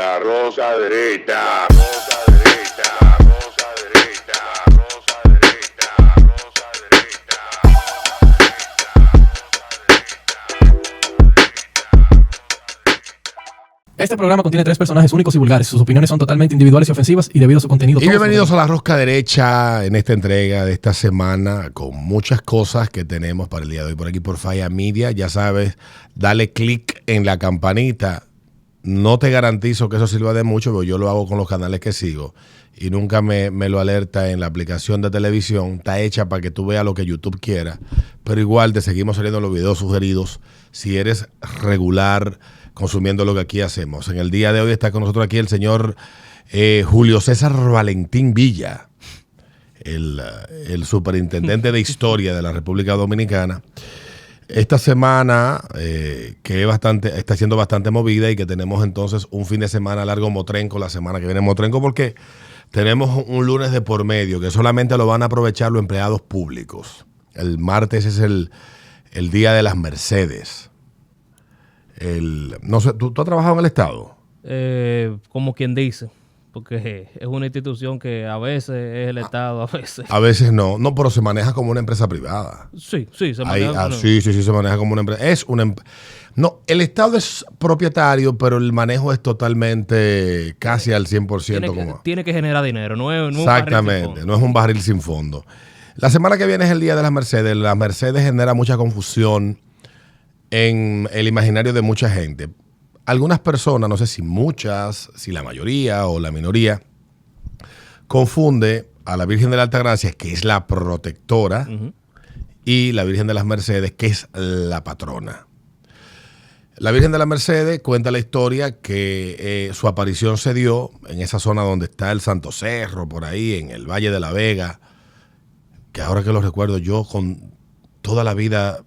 izquierda, rosa derecha, rosa derecha, rosa derecha, rosa derecha, rosa derecha. Este programa contiene 3 personajes únicos y vulgares. Sus opiniones son totalmente individuales y ofensivas y debido a su contenido... Y bienvenidos a La Rosca Derecha en esta entrega de esta semana con muchas cosas que tenemos para el día de hoy. Por aquí por Falla Media, ya sabes, dale click en la campanita. No te garantizo que eso sirva de mucho, pero yo lo hago con los canales que sigo y nunca me lo alerta en la aplicación de televisión. Está hecha para que tú veas lo que YouTube quiera, pero igual te seguimos saliendo los videos sugeridos si eres regular consumiendo lo que aquí hacemos. En el día de hoy está con nosotros aquí el señor Julio César Valentín Villa, el superintendente de historia de la República Dominicana. Esta semana, que está siendo bastante movida y que tenemos entonces un fin de semana largo motrenco, la semana que viene motrenco, porque tenemos un lunes de por medio que solamente lo van a aprovechar los empleados públicos. El martes es el día de las Mercedes. No sé, ¿tú has trabajado en el Estado? Como quien dice, porque es una institución que a veces es el Estado, a veces... A veces no, pero se maneja como una empresa privada. Sí, se maneja. Sí, se maneja como una empresa. No, el Estado es propietario, pero el manejo es totalmente casi al 100%. Tiene que generar dinero, no es exactamente, no es un barril sin fondo. La semana que viene es el día de las Mercedes. Las Mercedes genera mucha confusión en el imaginario de mucha gente. Algunas personas, no sé si muchas, si la mayoría o la minoría, confunde a la Virgen de la Altagracia, que es la protectora, y la Virgen de las Mercedes, que es la patrona. La Virgen de las Mercedes cuenta la historia que su aparición se dio en esa zona donde está el Santo Cerro, por ahí, en el Valle de la Vega, que ahora que lo recuerdo, yo con toda la vida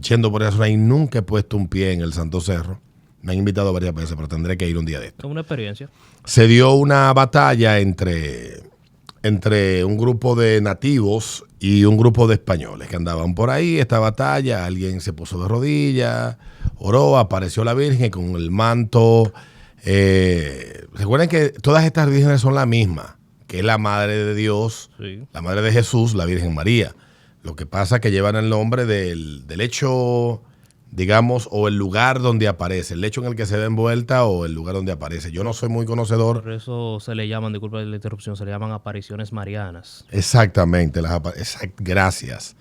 yendo por esa zona y nunca he puesto un pie en el Santo Cerro. Me han invitado varias veces, pero tendré que ir un día de esto. Es una experiencia. Se dio una batalla entre un grupo de nativos y un grupo de españoles que andaban por ahí. Esta batalla, alguien se puso de rodillas, oró, apareció la Virgen con el manto. Recuerden que todas estas vírgenes son la misma, que es la Madre de Dios, sí, la Madre de Jesús, la Virgen María. Lo que pasa es que llevan el nombre del hecho, digamos, o el lugar donde aparece, el hecho en el que se ve envuelta o el lugar donde aparece. Yo no soy muy conocedor. Por eso se le llaman, disculpa la interrupción, se le llaman apariciones marianas. Exactamente, gracias.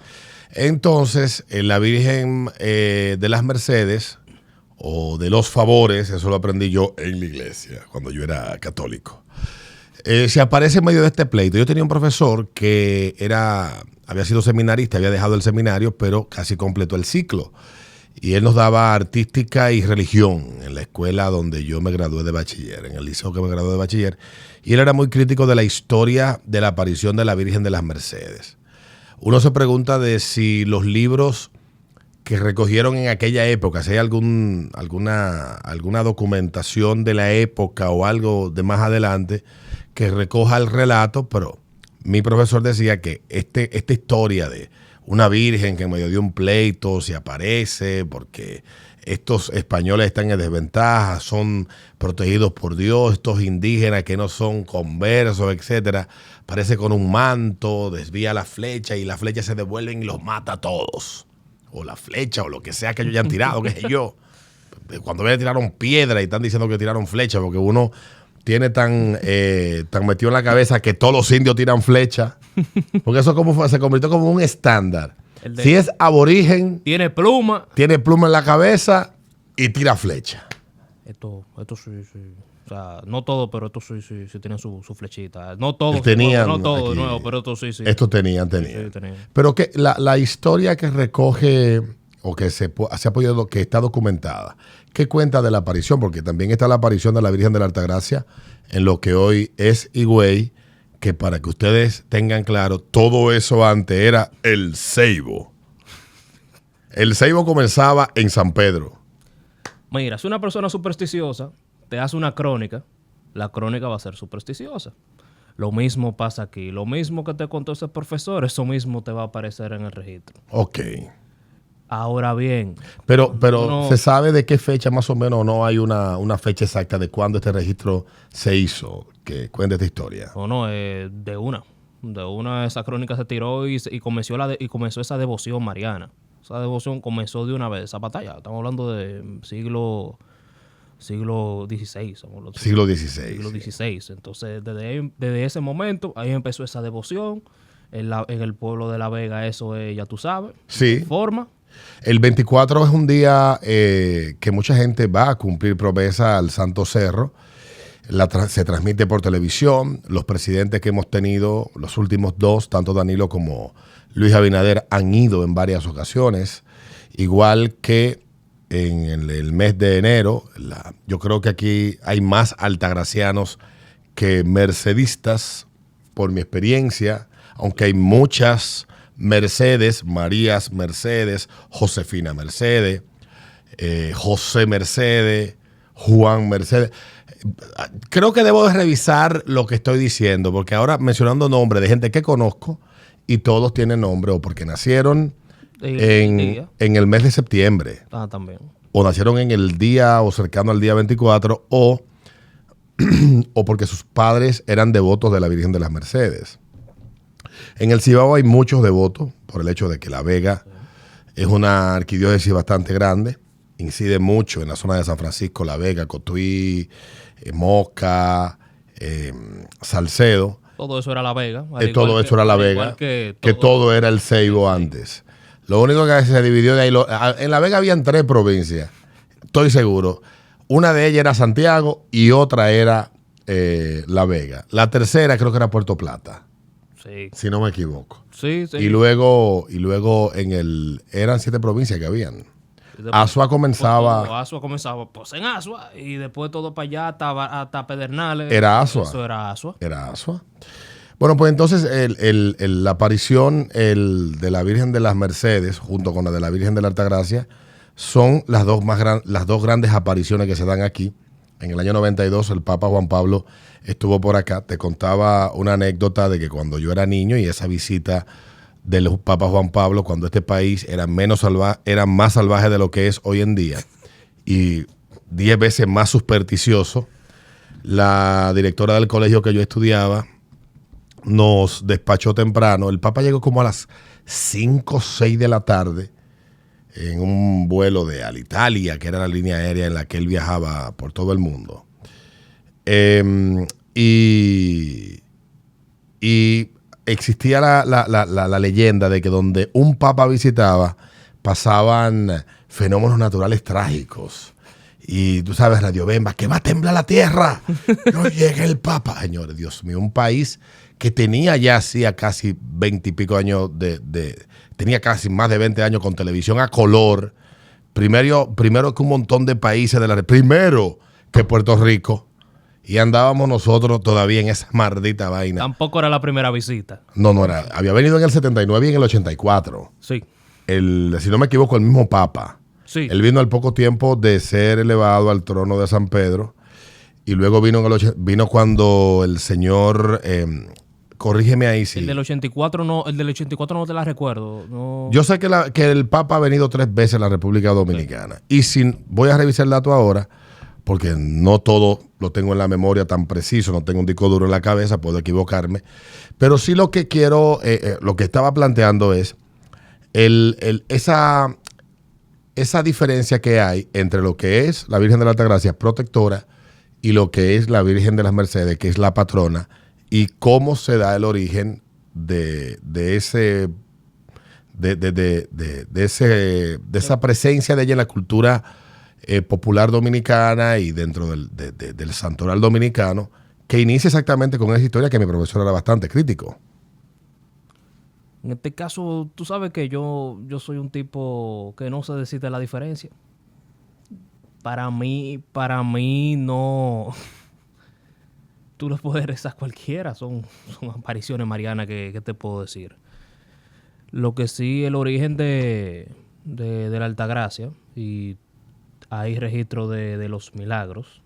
Entonces, la Virgen de las Mercedes o de los Favores, eso lo aprendí yo en la iglesia cuando yo era católico, se aparece en medio de este pleito. Yo tenía un profesor que había sido seminarista, había dejado el seminario, pero casi completó el ciclo. Y él nos daba artística y religión en la escuela donde yo me gradué de bachiller, en el liceo que me gradué de bachiller. Y él era muy crítico de la historia de la aparición de la Virgen de las Mercedes. Uno se pregunta de si los libros que recogieron en aquella época, si hay alguna documentación de la época o algo de más adelante que recoja el relato, pero mi profesor decía que esta historia de una virgen que en medio de un pleito se aparece porque estos españoles están en desventaja, son protegidos por Dios, estos indígenas que no son conversos, etcétera, aparece con un manto, desvía la flecha y las flechas se devuelven y los mata a todos. O la flecha o lo que sea que ellos hayan tirado, qué sé yo. Cuando ven tiraron piedra y están diciendo que tiraron flecha, porque uno tiene tan metido en la cabeza que todos los indios tiran flecha, porque eso se convirtió como un estándar. Si es aborigen, tiene pluma en la cabeza y tira flecha. Esto sí. O sea, no todo, pero esto sí tienen su flechita. No todo, no nuevo, pero esto sí. Esto tenían. Sí. Pero que la historia que recoge o que se ha podido, que está documentada, ¿qué cuenta de la aparición? Porque también está la aparición de la Virgen de la Altagracia en lo que hoy es Higüey, que para que ustedes tengan claro, todo eso antes era el Ceibo. El Ceibo comenzaba en San Pedro. Mira, si una persona supersticiosa te hace una crónica, la crónica va a ser supersticiosa. Lo mismo pasa aquí. Lo mismo que te contó ese profesor, eso mismo te va a aparecer en el registro. Ok. Ahora bien, Pero no- ¿se sabe de qué fecha más o menos o no hay una fecha exacta de cuándo este registro se hizo? Que cuente esta historia. o no, de una esa crónica se tiró y comenzó comenzó esa devoción mariana. Esa devoción comenzó de una vez, esa batalla. Estamos hablando de siglo XVI. Siglo XVI. Siglo XVI. Entonces, desde ese momento, ahí empezó esa devoción. En el pueblo de La Vega, eso es, ya tú sabes. Sí. Forma. El 24 es un día que mucha gente va a cumplir promesa al Santo Cerro. Se transmite por televisión. Los presidentes que hemos tenido, los últimos dos, tanto Danilo como Luis Abinader, han ido en varias ocasiones. Igual que en el mes de enero, yo creo que aquí hay más altagracianos que mercedistas, por mi experiencia, aunque hay muchas Mercedes, Marías Mercedes, Josefina Mercedes, José Mercedes, Juan Mercedes. Creo que debo de revisar lo que estoy diciendo, porque ahora mencionando nombres de gente que conozco y todos tienen nombre o porque nacieron en el mes de septiembre. También. O nacieron en el día o cercano al día 24 o porque sus padres eran devotos de la Virgen de las Mercedes. En el Cibao hay muchos devotos por el hecho de que La Vega es una arquidiócesis bastante grande, incide mucho en la zona de San Francisco, La Vega, Cotuí, Moca, Salcedo. Todo eso era La Vega. Todo eso era La Vega, que todo era el Ceibo antes. Lo único que se dividió de ahí, en La Vega habían 3 provincias, estoy seguro. Una de ellas era Santiago y otra era La Vega. La tercera creo que era Puerto Plata, Sí. si no me equivoco. Sí. Y luego eran 7 provincias que habían. Azua comenzaba. Azua comenzaba pues en Azua y después todo para allá hasta Pedernales. Era Azua. Eso era Azua. Era Azua. Bueno, pues entonces la aparición de la Virgen de las Mercedes junto con la de la Virgen de la Altagracia son las dos grandes apariciones que se dan aquí. En el año 92 el Papa Juan Pablo estuvo por acá. Te contaba una anécdota de que cuando yo era niño y esa visita del Papa Juan Pablo, cuando este país era más salvaje de lo que es hoy en día y 10 veces más supersticioso, la directora del colegio que yo estudiaba nos despachó temprano. El Papa llegó como a las 5 o 6 de la tarde en un vuelo de Alitalia, que era la línea aérea en la que él viajaba por todo el mundo. Y existía la leyenda de que donde un papa visitaba pasaban fenómenos naturales trágicos. Y tú sabes, Radio Bemba, que va a temblar la tierra. No llega el papa. Señores, Dios mío, un país que tenía ya hacía casi 20 y pico años tenía casi más de 20 años con televisión a color. Primero que un montón de países primero que Puerto Rico. Y andábamos nosotros todavía en esa maldita vaina. Tampoco era la primera visita. No era. Había venido en el 79 y en el 84. Sí. Si no me equivoco, el mismo Papa. Sí. Él vino al poco tiempo de ser elevado al trono de San Pedro. Y luego vino cuando el señor... corrígeme ahí si... El del 84 no te la recuerdo. No. Yo sé que el Papa ha venido 3 veces a la República Dominicana. Sí. Y voy a revisar el dato ahora, porque no todo lo tengo en la memoria tan preciso, no tengo un disco duro en la cabeza, puedo equivocarme. Pero sí lo que quiero, lo que estaba planteando es esa diferencia que hay entre lo que es la Virgen de la Altagracia protectora y lo que es la Virgen de las Mercedes, que es la patrona, y cómo se da el origen de esa presencia de ella en la cultura popular dominicana y dentro del santoral dominicano, que inicia exactamente con esa historia que mi profesor era bastante crítico. En este caso, tú sabes que yo soy un tipo que no se decide la diferencia. Para mí no... Tú los puedes rezar cualquiera, son apariciones marianas que te puedo decir. Lo que sí, el origen de la Altagracia, y hay registro de los milagros.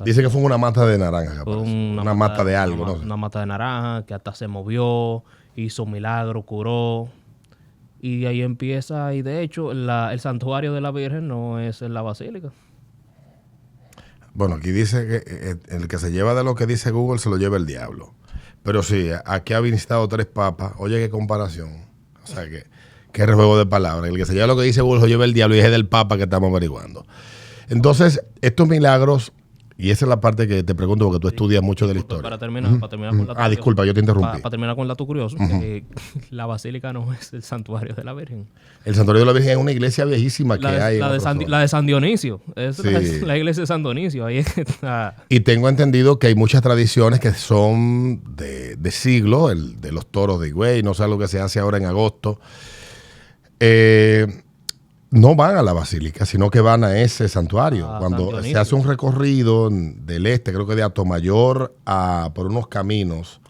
Dice que fue una mata de naranja. Fue una mata de algo. Una mata de naranja que hasta se movió, hizo milagro, curó. Y ahí empieza, y de hecho, el santuario de la Virgen no es en la basílica. Bueno, aquí dice que el que se lleva de lo que dice Google se lo lleva el diablo. Pero sí, aquí ha visitado 3 papas. Oye, qué comparación. O sea, qué rejuego de palabras. El que se lleva lo que dice Google se lo lleva el diablo y es del papa que estamos averiguando. Entonces, estos milagros, y esa es la parte que te pregunto porque tú estudias mucho de la historia. Para terminar con la curioso. Disculpa, yo te interrumpí. Para terminar con el dato curioso, la basílica no es el santuario de la Virgen. El santuario de la Virgen es una iglesia viejísima que hay. La de San Dionisio. Es Sí. la iglesia de San Dionisio. Ahí está. Y tengo entendido que hay muchas tradiciones que son de siglos, el de los toros de Higüey, no sé lo que se hace ahora en agosto. No van a la basílica, sino que van a ese santuario. Cuando se hace un recorrido del este, creo que de Atomayor por unos caminos,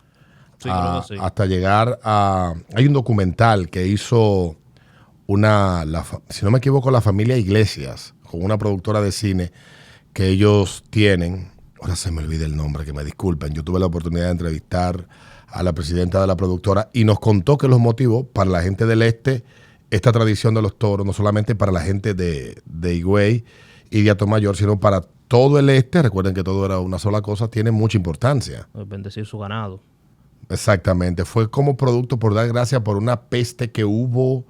Sí, creo que sí. hasta llegar a... Hay un documental que hizo si no me equivoco, la familia Iglesias, con una productora de cine que ellos tienen. Ahora se me olvida el nombre, que me disculpen. Yo tuve la oportunidad de entrevistar a la presidenta de la productora y nos contó que los motivos para la gente del este, esta tradición de los toros, no solamente para la gente de Higüey y de Atomayor, sino para todo el este, recuerden que todo era una sola cosa, tiene mucha importancia. Bendecir su ganado. Exactamente, fue como producto por dar gracias por una peste que hubo,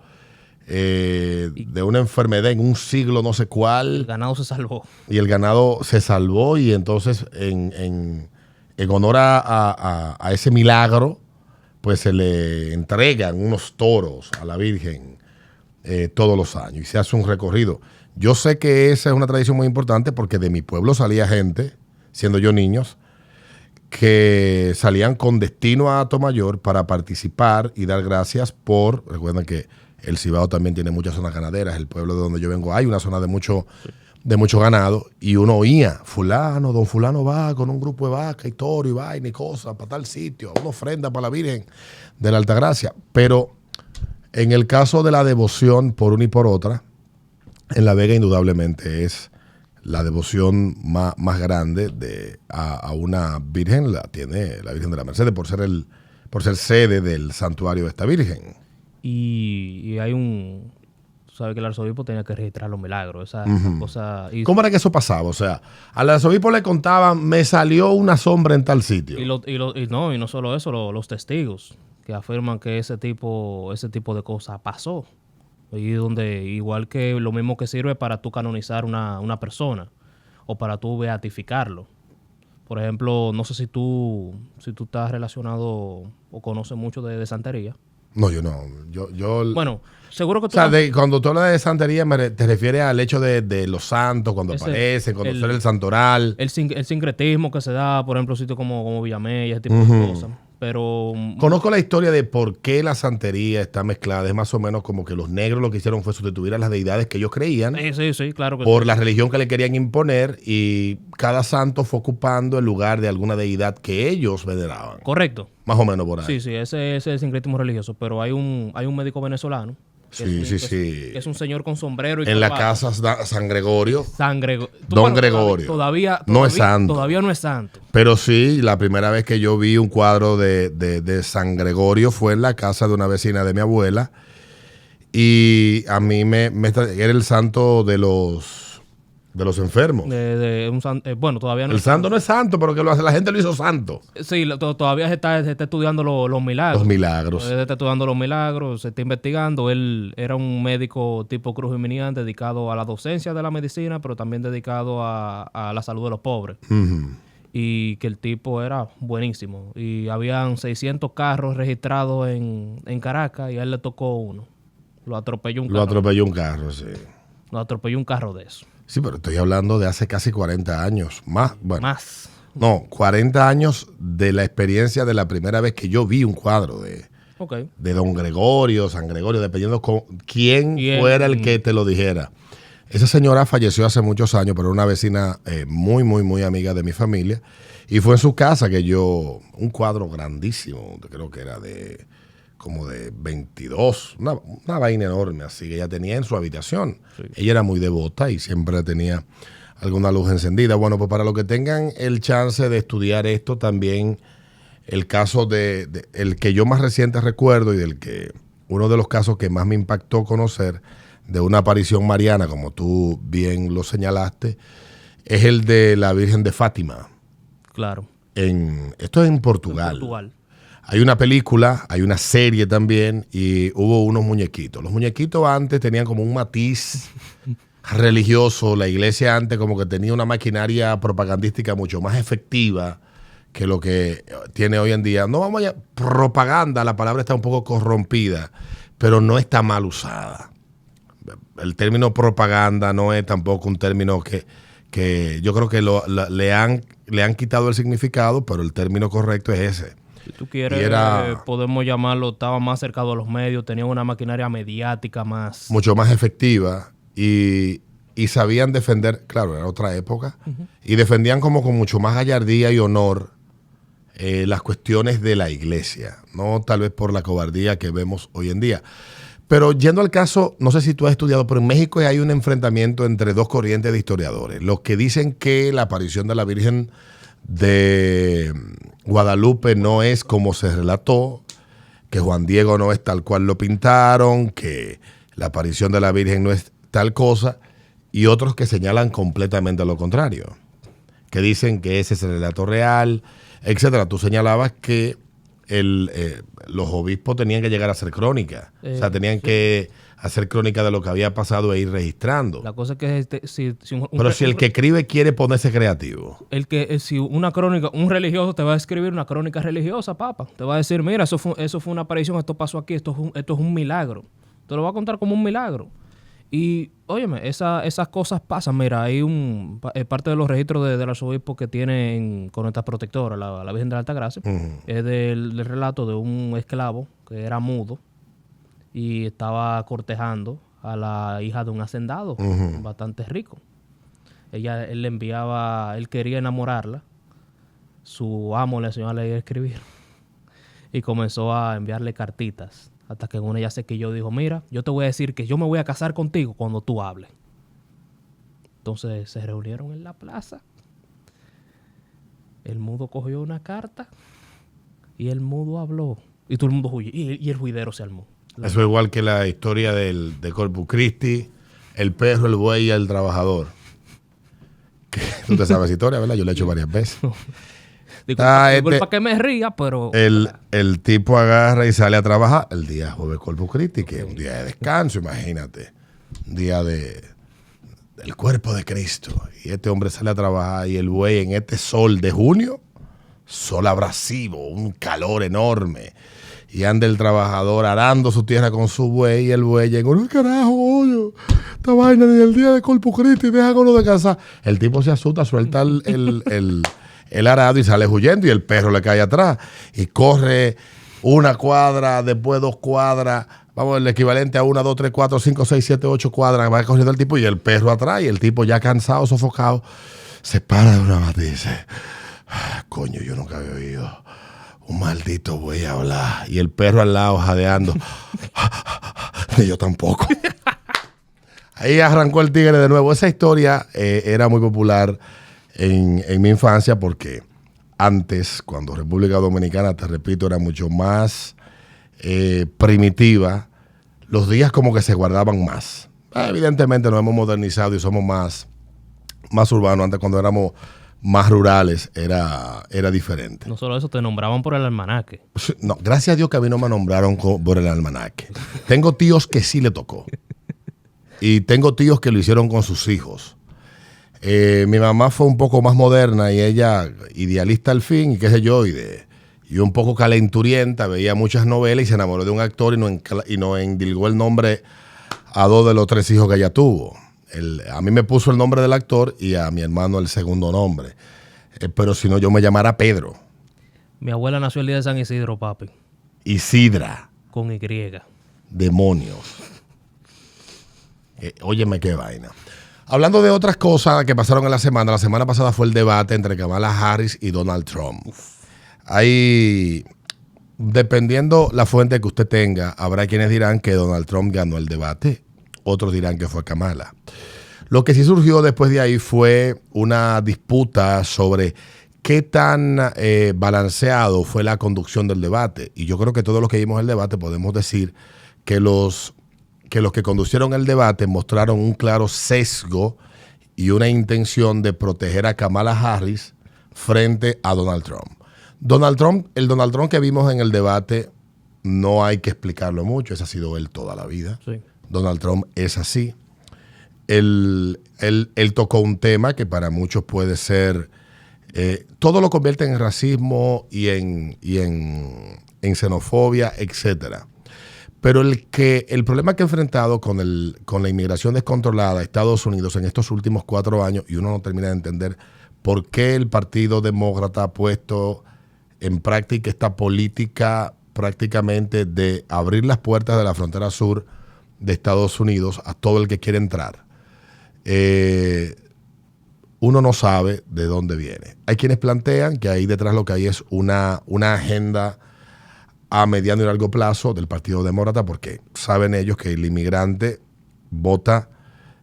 de una enfermedad en un siglo no sé cuál. El ganado se salvó. Y el ganado se salvó y entonces en honor a ese milagro, pues se le entregan unos toros a la Virgen todos los años y se hace un recorrido. Yo sé que esa es una tradición muy importante porque de mi pueblo salía gente, siendo yo niños, que salían con destino a Atomayor para participar y dar gracias recuerden que el Cibao también tiene muchas zonas ganaderas, el pueblo de donde yo vengo hay una zona de mucho ganado, y uno oía, don fulano va con un grupo de vaca y toro y vaina y cosas para tal sitio, una ofrenda para la Virgen de la Altagracia. Pero en el caso de la devoción por una y por otra, en La Vega indudablemente es la devoción más grande a una Virgen, la tiene la Virgen de la Merced por ser sede del santuario de esta Virgen. Y hay tú sabes que el arzobispo tenía que registrar los milagros, esa cosa. ¿Cómo era que eso pasaba? O sea, al arzobispo le contaban, me salió una sombra en tal sitio. Y no solo eso, los testigos que afirman que ese tipo de cosas pasó. Y donde, igual que lo mismo que sirve para tú canonizar una persona o para tú beatificarlo. Por ejemplo, no sé si tú estás relacionado o conoces mucho de santería. No, yo no. Bueno, seguro que tú... O sea, cuando tú hablas de santería, te refieres al hecho de los santos, cuando aparecen, cuando sale el santoral. El sincretismo que se da, por ejemplo, sitios como Villamella, ese tipo de cosas. Pero... Conozco la historia de por qué la santería está mezclada. Es más o menos como que los negros lo que hicieron fue sustituir a las deidades que ellos creían. Sí, claro que por la religión que le querían imponer, y cada santo fue ocupando el lugar de alguna deidad que ellos veneraban. Correcto. Más o menos por ahí. Sí, ese es el sincretismo religioso. Pero hay un médico venezolano. Sí. Que es un señor con sombrero y en la corbata. Casa San Gregorio. Don Gregorio. Todavía no es santo. Todavía no es santo. Pero sí, la primera vez que yo vi un cuadro de San Gregorio fue en la casa de una vecina de mi abuela. Y a mí era el santo de los enfermos. Bueno, todavía no. El santo no es santo, pero que la gente lo hizo santo. Sí, todavía se está estudiando los milagros. Los milagros. Se está estudiando los milagros, se está investigando. Él era un médico tipo Cruz Jiménez, dedicado a la docencia de la medicina, pero también dedicado a la salud de los pobres. Y que el tipo era buenísimo. Y habían 600 carros registrados en Caracas y a él le tocó uno. Lo atropelló un carro. Lo atropelló un carro, sí. Lo atropelló un carro de eso. Sí, pero estoy hablando de hace casi 40 años. Más. No, 40 años de la experiencia de la primera vez que yo vi un cuadro de Don Gregorio, San Gregorio, dependiendo quién fuera el que te lo dijera. Esa señora falleció hace muchos años, pero era una vecina muy, muy, muy amiga de mi familia. Y fue en su casa que un cuadro grandísimo, creo que era como de 22, una vaina enorme así que ella tenía en su habitación. Sí. Ella era muy devota y siempre tenía alguna luz encendida. Bueno, pues para los que tengan el chance de estudiar esto, también el caso el que yo más reciente recuerdo y del que uno de los casos que más me impactó conocer de una aparición mariana, como tú bien lo señalaste, es el de la Virgen de Fátima. Claro. Esto es en Portugal. En Portugal. Hay una película, hay una serie también y hubo unos muñequitos. Los muñequitos antes tenían como un matiz religioso. La iglesia antes como que tenía una maquinaria propagandística mucho más efectiva que lo que tiene hoy en día. No vamos a... Propaganda, la palabra está un poco corrompida, pero no está mal usada. El término propaganda no es tampoco un término que yo creo que le han quitado el significado, pero el término correcto es ese. Si tú quieres, podemos llamarlo, estaba más cercado a los medios, tenían una maquinaria mediática más... Mucho más efectiva y sabían defender, claro, era otra época, y defendían como con mucho más gallardía y honor las cuestiones de la iglesia, no tal vez por la cobardía que vemos hoy en día. Pero yendo al caso, no sé si tú has estudiado, pero en México hay un enfrentamiento entre dos corrientes de historiadores. Los que dicen que la aparición de la Virgen de Guadalupe no es como se relató, que Juan Diego no es tal cual lo pintaron, que la aparición de la Virgen no es tal cosa, y otros que señalan completamente lo contrario, que dicen que ese es el relato real, etcétera. Tú señalabas que los obispos tenían que llegar a hacer crónica, o sea, tenían que hacer crónica de lo que había pasado e ir registrando. La cosa es que pero si el que escribe quiere ponerse creativo. Si una crónica, un religioso te va a escribir una crónica religiosa, papa, te va a decir, mira, eso fue una aparición, esto pasó aquí, esto es un milagro. Te lo va a contar como un milagro. Y, óyeme, esas cosas pasan. Mira, hay parte de los registros del arzobispo que tienen con esta protectora, la Virgen de la Altagracia, es del relato de un esclavo que era mudo y estaba cortejando a la hija de un hacendado bastante rico. Él quería enamorarla, su amo le enseñó a leer y escribir y comenzó a enviarle cartitas. Hasta que una ya se quilló y dijo, mira, yo te voy a decir que yo me voy a casar contigo cuando tú hables. Entonces se reunieron en la plaza. El mudo cogió una carta y el mudo habló. Y todo el mundo huyó. Y el juidero se armó. Eso es igual que la historia de Corpus Christi, el perro, el buey y el trabajador. Tú te sabes esa historia, ¿verdad? Yo la he hecho varias veces. Disculpa que me ría, pero... El tipo agarra y sale a trabajar el día jueves Corpus Christi, que es un día de descanso, imagínate. Un día del cuerpo de Cristo. Y este hombre sale a trabajar y el buey en este sol de junio, sol abrasivo, un calor enorme. Y anda el trabajador arando su tierra con su buey y el buey llega, no carajo, oye, esta vaina ni el día de Corpus Christi, dejan uno descansar. El tipo se asusta, suelta el arado y sale huyendo y el perro le cae atrás y corre una cuadra, después 2 cuadras, vamos, el equivalente a 1, 2, 3, 4, 5, 6, 7, 8 cuadras, va corriendo el tipo y el perro atrás y el tipo ya cansado, sofocado, se para de una mata y dice, coño, yo nunca había oído un maldito buey hablar y el perro al lado jadeando, ni yo tampoco. Ahí arrancó el tigre de nuevo. Esa historia era muy popular en mi infancia porque antes, cuando República Dominicana, te repito, era mucho más primitiva, los días como que se guardaban más. Evidentemente nos hemos modernizado y somos más urbanos. Antes, cuando éramos más rurales, era diferente. No solo eso, te nombraban por el almanaque. No, gracias a Dios que a mí no me nombraron por el almanaque. Tengo tíos que sí le tocó. Y tengo tíos que lo hicieron con sus hijos. Mi mamá fue un poco más moderna y ella idealista al fin y qué sé yo, y un poco calenturienta, veía muchas novelas y se enamoró de un actor y no endilgó el nombre a 2 de los 3 hijos que ella tuvo. A mí me puso el nombre del actor y a mi hermano el segundo nombre. Pero si no, yo me llamara Pedro. Mi abuela nació el día de San Isidro, papi. Isidra. Con Y. Demonios. Óyeme qué vaina. Hablando de otras cosas que pasaron en la semana pasada fue el debate entre Kamala Harris y Donald Trump. Ahí, dependiendo la fuente que usted tenga, habrá quienes dirán que Donald Trump ganó el debate, otros dirán que fue Kamala. Lo que sí surgió después de ahí fue una disputa sobre qué tan balanceado fue la conducción del debate. Y yo creo que todos los que vimos el debate podemos decir que los que conducieron el debate mostraron un claro sesgo y una intención de proteger a Kamala Harris frente a Donald Trump. El Donald Trump que vimos en el debate no hay que explicarlo mucho, ese ha sido él toda la vida. Sí. Donald Trump es así. Él tocó un tema que para muchos puede ser, todo lo convierte en racismo y en xenofobia, etcétera. Pero el problema que ha enfrentado con la inmigración descontrolada a Estados Unidos en estos últimos 4 años, y uno no termina de entender por qué el Partido Demócrata ha puesto en práctica esta política prácticamente de abrir las puertas de la frontera sur de Estados Unidos a todo el que quiere entrar. Uno no sabe de dónde viene. Hay quienes plantean que ahí detrás lo que hay es una agenda a mediano y largo plazo del Partido Demócrata, porque saben ellos que el inmigrante vota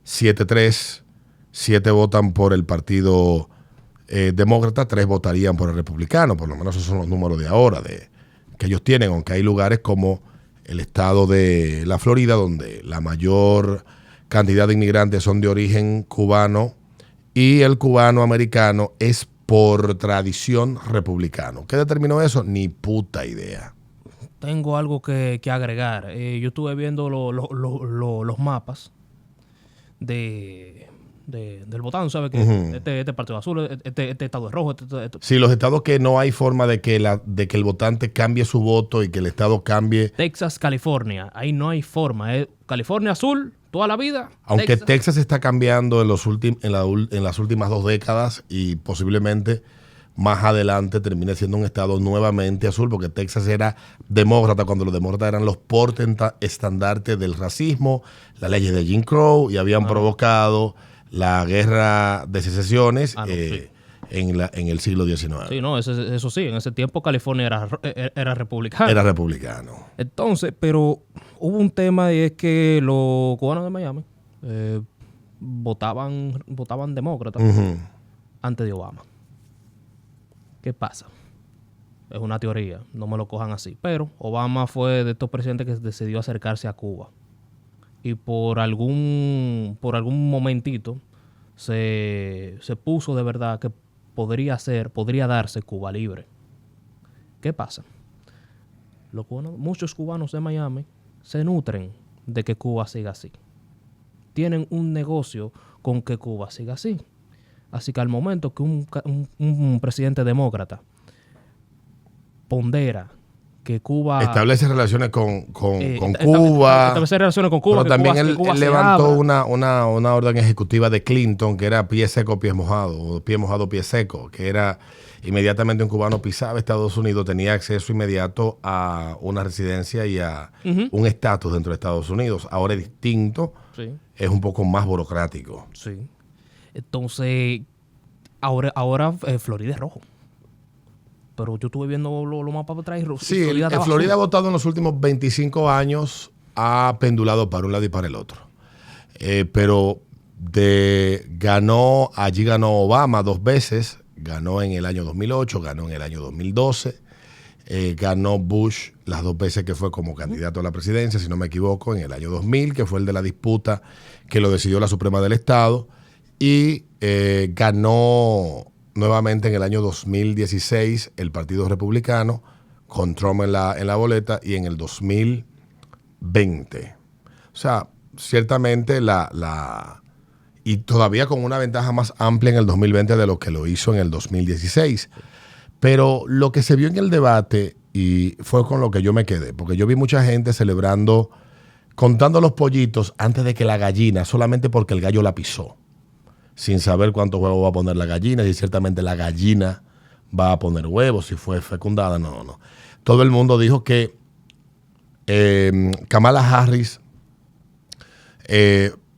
7-3, 7 votan por el Partido Demócrata, 3 votarían por el Republicano, por lo menos esos son los números de ahora que ellos tienen, aunque hay lugares como el estado de la Florida, donde la mayor cantidad de inmigrantes son de origen cubano y el cubano americano es por tradición republicano. ¿Qué determinó eso? Ni puta idea. Tengo algo que agregar. Yo estuve viendo los mapas del votante, ¿sabes? Que este partido azul, este estado es rojo. Sí, los estados que no hay forma de que el votante cambie su voto y que el estado cambie. Texas, California, ahí no hay forma. California azul, toda la vida. Aunque Texas está cambiando en las últimas 2 décadas y posiblemente más adelante termine siendo un estado nuevamente azul, porque Texas era demócrata cuando los demócratas eran los portaestandartes del racismo, las leyes de Jim Crow, y habían provocado la guerra de secesiones sí. en el siglo XIX. Sí, no, eso sí, en ese tiempo California era republicano. Era republicano. Entonces, pero hubo un tema y es que los cubanos de Miami votaban demócrata antes de Obama. ¿Qué pasa? Es una teoría, no me lo cojan así. Pero Obama fue de estos presidentes que decidió acercarse a Cuba. Y por algún momentito se puso de verdad que podría darse Cuba libre. ¿Qué pasa? Muchos cubanos de Miami se nutren de que Cuba siga así. Tienen un negocio con que Cuba siga así. Así que al momento que un presidente demócrata pondera que Cuba establece relaciones con Cuba. Establece relaciones con Cuba. Pero también él levantó una una orden ejecutiva de Clinton que era pie seco, pie mojado, o pie mojado, pie seco, que era inmediatamente un cubano pisaba Estados Unidos, tenía acceso inmediato a una residencia y a un estatus dentro de Estados Unidos. Ahora es distinto, sí. Es un poco más burocrático. Sí. Entonces, ahora Florida es rojo. Pero yo estuve viendo los mapas para atrás. Sí, Florida ha votado en los últimos 25 años, ha pendulado para un lado y para el otro. Pero allí ganó Obama 2 veces, ganó en el año 2008, ganó en el año 2012, ganó Bush las 2 veces que fue como candidato a la presidencia, si no me equivoco, en el año 2000, que fue el de la disputa que lo decidió la Suprema del Estado, y ganó nuevamente en el año 2016 el Partido Republicano con Trump en la boleta, y en el 2020. O sea, ciertamente y todavía con una ventaja más amplia en el 2020 de lo que lo hizo en el 2016. Pero lo que se vio en el debate, y fue con lo que yo me quedé, porque yo vi mucha gente celebrando, contando los pollitos antes de que la gallina, solamente porque el gallo la pisó, sin saber cuántos huevos va a poner la gallina, si ciertamente la gallina va a poner huevos, si fue fecundada, no. Todo el mundo dijo que Kamala Harris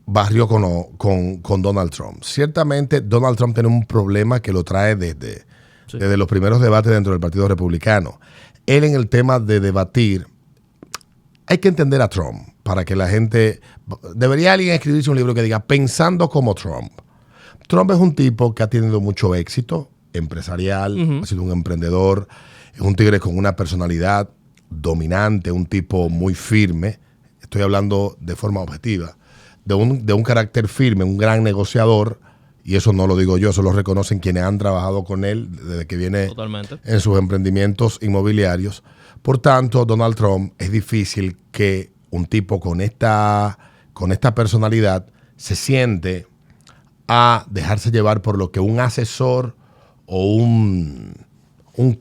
barrió con Donald Trump. Ciertamente Donald Trump tiene un problema que lo trae desde los primeros debates dentro del Partido Republicano. Él, en el tema de debatir, hay que entender a Trump para que la gente... Debería alguien escribirse un libro que diga Pensando como Trump. Trump es un tipo que ha tenido mucho éxito empresarial, ha sido un emprendedor, es un tigre con una personalidad dominante, un tipo muy firme, estoy hablando de forma objetiva, de un carácter firme, un gran negociador, y eso no lo digo yo, eso lo reconocen quienes han trabajado con él desde que viene Totalmente. en sus emprendimientos inmobiliarios. Por tanto, Donald Trump, es difícil que un tipo con esta personalidad se siente a dejarse llevar por lo que un asesor o un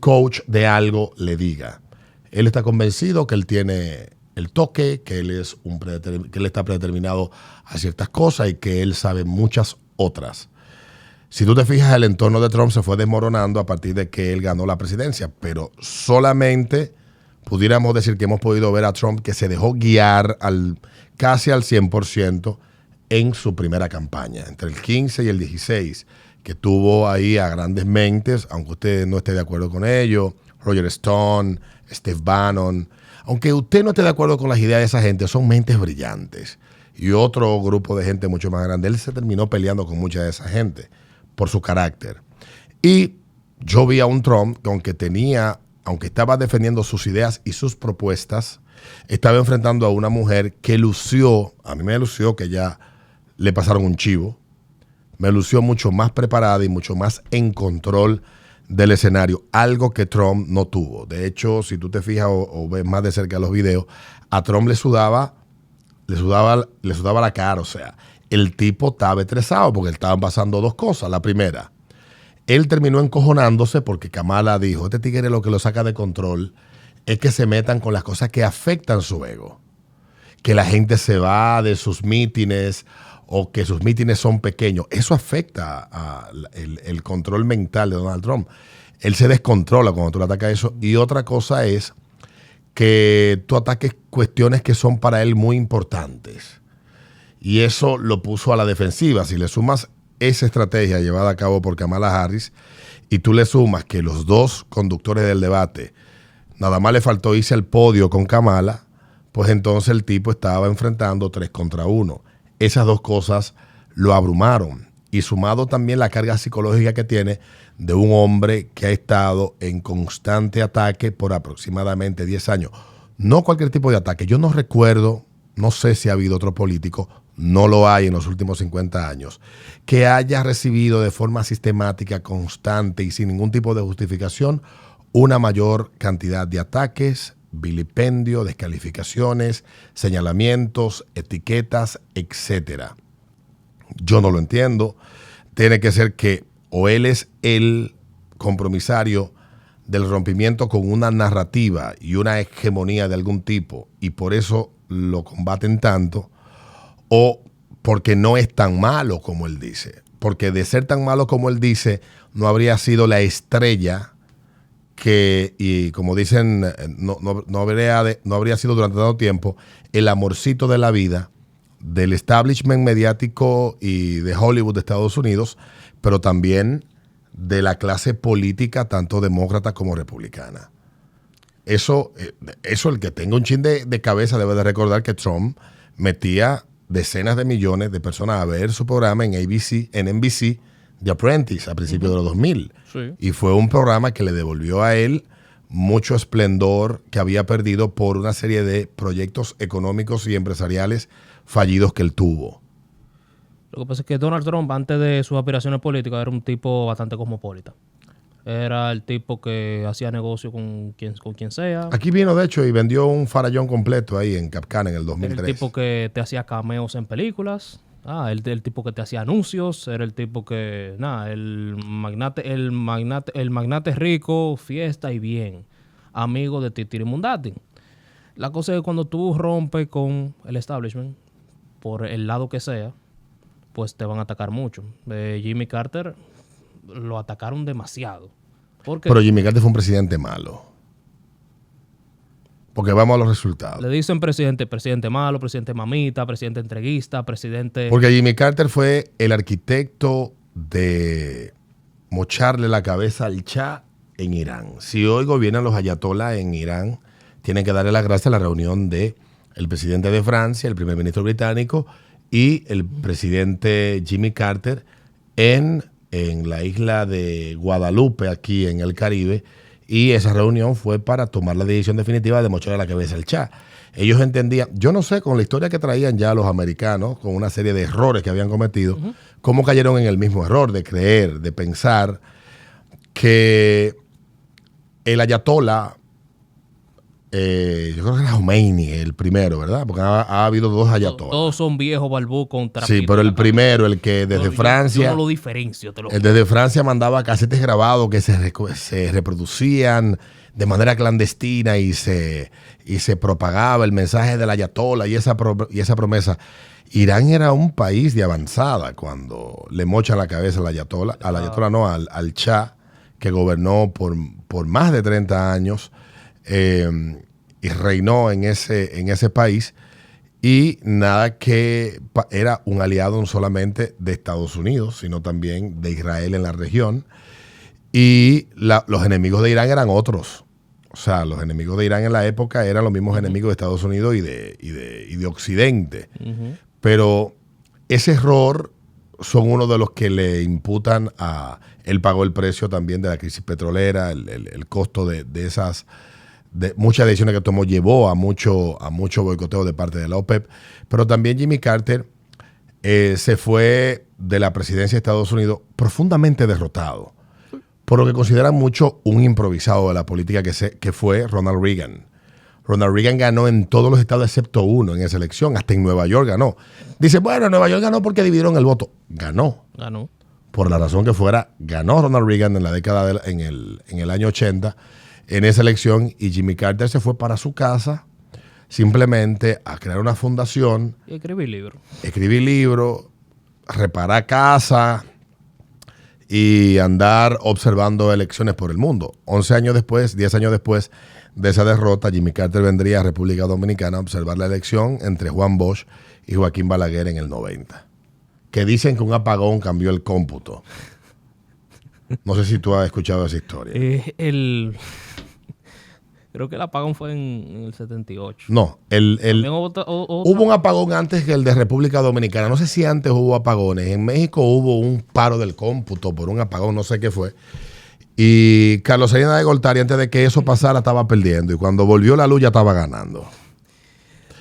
coach de algo le diga. Él está convencido que él tiene el toque, que él está predeterminado a ciertas cosas y que él sabe muchas otras. Si tú te fijas, el entorno de Trump se fue desmoronando a partir de que él ganó la presidencia, pero solamente pudiéramos decir que hemos podido ver a Trump que se dejó guiar casi al 100% en su primera campaña, entre el 15 y el 16, que tuvo ahí a grandes mentes, aunque usted no esté de acuerdo con ello, Roger Stone, Steve Bannon. Aunque usted no esté de acuerdo con las ideas de esa gente, son mentes brillantes. Y otro grupo de gente mucho más grande. Él se terminó peleando con mucha de esa gente por su carácter. Y yo vi a un Trump que aunque estaba defendiendo sus ideas y sus propuestas, estaba enfrentando a una mujer que a mí me lució que ya le pasaron un chivo, me lució mucho más preparada y mucho más en control del escenario, algo que Trump no tuvo. De hecho, si tú te fijas o ves más de cerca los videos, a Trump le sudaba la cara. O sea, el tipo estaba estresado porque estaban pasando dos cosas. La primera, él terminó encojonándose porque Kamala dijo, este tigre lo que lo saca de control es que se metan con las cosas que afectan su ego. Que la gente se va de sus mítines o que sus mítines son pequeños. Eso afecta el control mental de Donald Trump. Él se descontrola cuando tú le atacas eso. Y otra cosa es que tú ataques cuestiones que son para él muy importantes. Y eso lo puso a la defensiva. Si le sumas esa estrategia llevada a cabo por Kamala Harris y tú le sumas que los dos conductores del debate nada más le faltó irse al podio con Kamala, pues entonces el tipo estaba enfrentando 3 contra 1. Esas dos cosas lo abrumaron. Y sumado también la carga psicológica que tiene de un hombre que ha estado en constante ataque por aproximadamente 10 años. No cualquier tipo de ataque. Yo no recuerdo, no sé si ha habido otro político, no lo hay en los últimos 50 años, que haya recibido de forma sistemática, constante y sin ningún tipo de justificación una mayor cantidad de ataques, vilipendio, descalificaciones, señalamientos, etiquetas, etcétera. Yo no lo entiendo. Tiene que ser que o él es el compromisario del rompimiento con una narrativa y una hegemonía de algún tipo y por eso lo combaten tanto, o porque no es tan malo como él dice. Porque de ser tan malo como él dice, no habría sido la estrella que, y como dicen, no habría sido durante tanto tiempo el amorcito de la vida del establishment mediático y de Hollywood de Estados Unidos, pero también de la clase política, tanto demócrata como republicana. Eso el que tenga un chin de cabeza debe de recordar que Trump metía decenas de millones de personas a ver su programa en NBC, The Apprentice, a principios de los 2000. Sí. Y fue un programa que le devolvió a él mucho esplendor que había perdido por una serie de proyectos económicos y empresariales fallidos que él tuvo. Lo que pasa es que Donald Trump, antes de sus aspiraciones políticas, era un tipo bastante cosmopolita. Era el tipo que hacía negocio con quien sea. Aquí vino, de hecho, y vendió un farallón completo ahí en Capcana en el 2003. Era el tipo que te hacía cameos en películas. El tipo que te hacía anuncios. Era el tipo que, el magnate rico, fiesta y bien. Amigo de Titiri Mundati. La cosa es que cuando tú rompes con el establishment, por el lado que sea, pues te van a atacar mucho. Jimmy Carter lo atacaron demasiado. ¿Por qué? Pero Jimmy Carter fue un presidente malo. Porque vamos a los resultados. Le dicen presidente malo, presidente mamita, presidente entreguista, presidente... Porque Jimmy Carter fue el arquitecto de mocharle la cabeza al Shah en Irán. Si hoy gobiernan los ayatolás en Irán, tienen que darle las gracias a la reunión de el presidente de Francia, el primer ministro británico y el presidente Jimmy Carter en la isla de Guadalupe, aquí en el Caribe, Y esa reunión fue para tomar la decisión definitiva de mocharle la cabeza al Shah. Ellos entendían, yo no sé, con la historia que traían ya los americanos, con una serie de errores que habían cometido, cómo cayeron en el mismo error de creer, de pensar que el ayatollah, yo creo que era Khomeini el primero, ¿verdad? Porque ha habido dos ayatollas. Todos son viejos barbucos. Sí, pero el primero, el que desde Francia... Yo no lo diferencio, te lo El desde Francia mandaba casetes grabados que se reproducían de manera clandestina y se propagaba el mensaje del ayatollah y esa promesa. Irán era un país de avanzada cuando le mochan la cabeza al ayatollah, al Shah, que gobernó por más de 30 años y reinó en ese país. Y nada, que era un aliado no solamente de Estados Unidos, sino también de Israel en la región. Y los enemigos de Irán eran otros. O sea, los enemigos de Irán en la época eran los mismos enemigos de Estados Unidos y de Occidente. Pero ese error son uno de los que le imputan a... Él pagó el precio también de la crisis petrolera, el costo de esas... De muchas decisiones que tomó llevó a mucho boicoteo de parte de la OPEP, pero también Jimmy Carter se fue de la presidencia de Estados Unidos profundamente derrotado, por lo que consideran mucho un improvisado de la política que fue Ronald Reagan. Ronald Reagan ganó en todos los estados excepto uno en esa elección, hasta en Nueva York ganó. Dice, bueno, Nueva York ganó porque dividieron el voto. Ganó. Por la razón que fuera, ganó Ronald Reagan en la década en el año 80 en esa elección, y Jimmy Carter se fue para su casa simplemente a crear una fundación. Y escribir libros. Escribir libros, reparar casa y andar observando elecciones por el mundo. 10 años después de esa derrota, Jimmy Carter vendría a República Dominicana a observar la elección entre Juan Bosch y Joaquín Balaguer en el 90. Que dicen que un apagón cambió el cómputo. No sé si tú has escuchado esa historia. Creo que el apagón fue en el 78. No, hubo un apagón antes que el de República Dominicana. No sé si antes hubo apagones. En México hubo un paro del cómputo por un apagón, no sé qué fue. Y Carlos Salinas de Gortari, antes de que eso pasara, estaba perdiendo. Y cuando volvió la luz ya estaba ganando.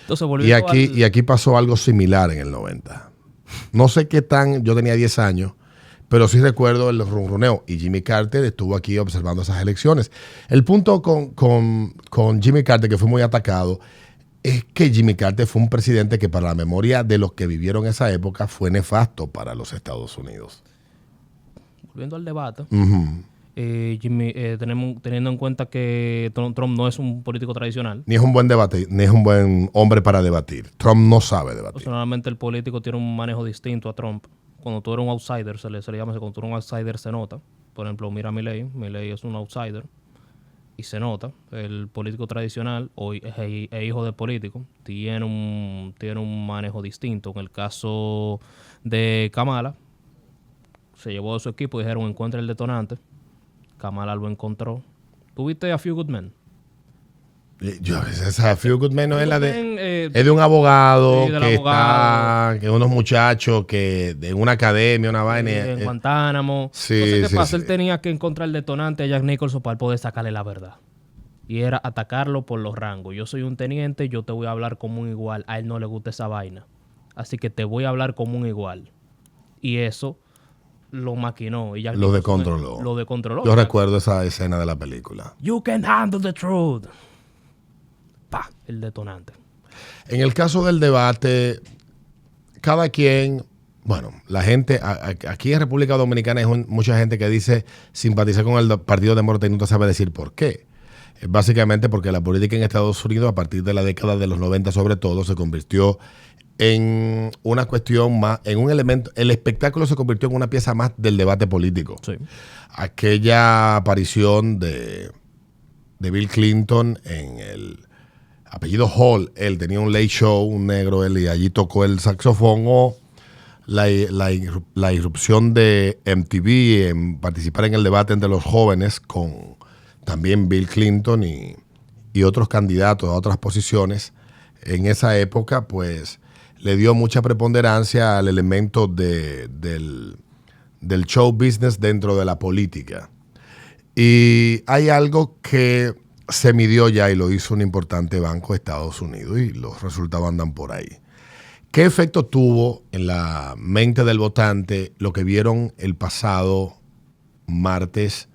Entonces volvió y aquí pasó algo similar en el 90. No sé qué tan... Yo tenía 10 años. Pero sí recuerdo el ronroneo. Y Jimmy Carter estuvo aquí observando esas elecciones. El punto con Jimmy Carter, que fue muy atacado, es que Jimmy Carter fue un presidente que, para la memoria de los que vivieron esa época, fue nefasto para los Estados Unidos. Volviendo al debate, teniendo en cuenta que Trump no es un político tradicional. Ni es un buen hombre para debatir. Trump no sabe debatir. Personalmente, el político tiene un manejo distinto a Trump. Cuando tú eres un outsider, se le llama, cuando tú eres un outsider se nota. Por ejemplo, mira a Milei es un outsider y se nota. El político tradicional e hijo de político tiene un manejo distinto. En el caso de Kamala, se llevó a su equipo y dijeron encuentra el detonante. Kamala lo encontró. ¿Tú viste A Few Good Men? Esa Few Good Men no es la de... es de un abogado que unos muchachos que de una academia, una vaina... En Guantánamo. Entonces, ¿qué pasa? Él tenía que encontrar el detonante a Jack Nicholson para poder sacarle la verdad. Y era atacarlo por los rangos. Yo soy un teniente, yo te voy a hablar como un igual. A él no le gusta esa vaina. Así que te voy a hablar como un igual. Y eso lo maquinó. Y Jack lo descontroló. Yo recuerdo esa escena de la película. You can handle the truth. El detonante. En el caso del debate, cada quien, bueno, la gente, aquí en República Dominicana hay mucha gente que dice simpatizar con el Partido Demócrata y no sabe decir por qué. Básicamente porque la política en Estados Unidos, a partir de la década de los 90 sobre todo, se convirtió en una cuestión más, en un elemento, el espectáculo se convirtió en una pieza más del debate político. Sí. Aquella aparición de Bill Clinton en el apellido Hall, él tenía un late show, un negro, él, y allí tocó el saxofón, o la irrupción de MTV en participar en el debate entre los jóvenes con también Bill Clinton y otros candidatos a otras posiciones en esa época, pues le dio mucha preponderancia al elemento del show business dentro de la política. Y hay algo que se midió ya y lo hizo un importante banco de Estados Unidos y los resultados andan por ahí. ¿Qué efecto tuvo en la mente del votante lo que vieron el pasado martes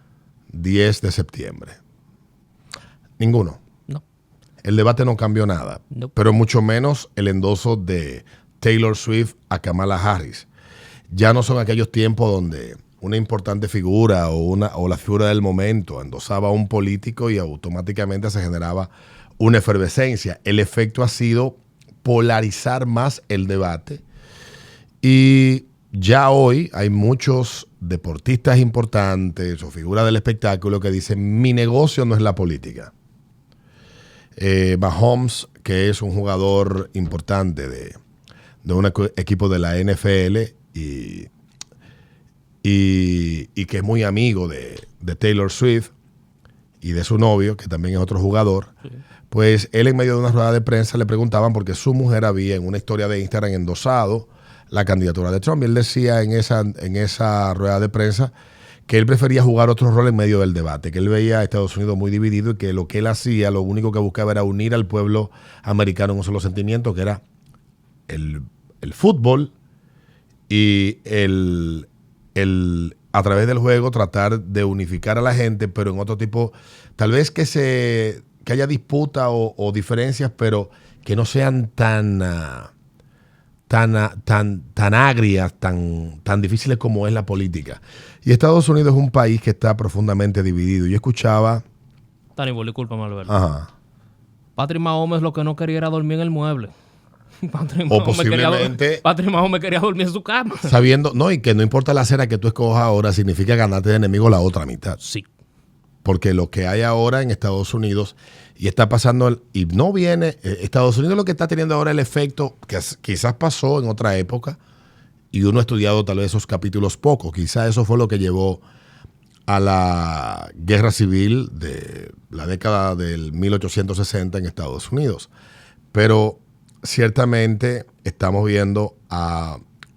10 de septiembre? Ninguno. No. El debate no cambió nada, No. pero mucho menos el endoso de Taylor Swift a Kamala Harris. Ya no son aquellos tiempos donde una importante figura o la figura del momento endosaba a un político y automáticamente se generaba una efervescencia. El efecto ha sido polarizar más el debate y ya hoy hay muchos deportistas importantes o figuras del espectáculo que dicen mi negocio no es la política. Mahomes, que es un jugador importante de un equipo de la NFL y que es muy amigo de Taylor Swift y de su novio, que también es otro jugador, sí. Pues él en medio de una rueda de prensa le preguntaban porque su mujer había en una historia de Instagram endosado la candidatura de Trump. Y él decía en esa rueda de prensa que él prefería jugar otro rol en medio del debate, que él veía a Estados Unidos muy dividido y que lo que él hacía, lo único que buscaba era unir al pueblo americano en un solo sentimiento, que era el fútbol y a través del juego tratar de unificar a la gente, pero en otro tipo, tal vez que haya disputa o diferencias, pero que no sean tan agrias, tan difíciles como es la política. Y Estados Unidos es un país que está profundamente dividido. Yo escuchaba... Tani, discúlpame, Alberto. Ajá. Patrick Mahomes lo que no quería era dormir en el mueble. O posiblemente... Patrick Mahomes quería dormir en su cama. Sabiendo, no, y que no importa la acera que tú escojas ahora, significa ganarte de enemigo la otra mitad. Sí. Porque lo que hay ahora en Estados Unidos y está pasando, y no viene, Estados Unidos lo que está teniendo ahora el efecto que quizás pasó en otra época y uno ha estudiado tal vez esos capítulos poco, quizás eso fue lo que llevó a la guerra civil de la década del 1860 en Estados Unidos. Pero ciertamente estamos viendo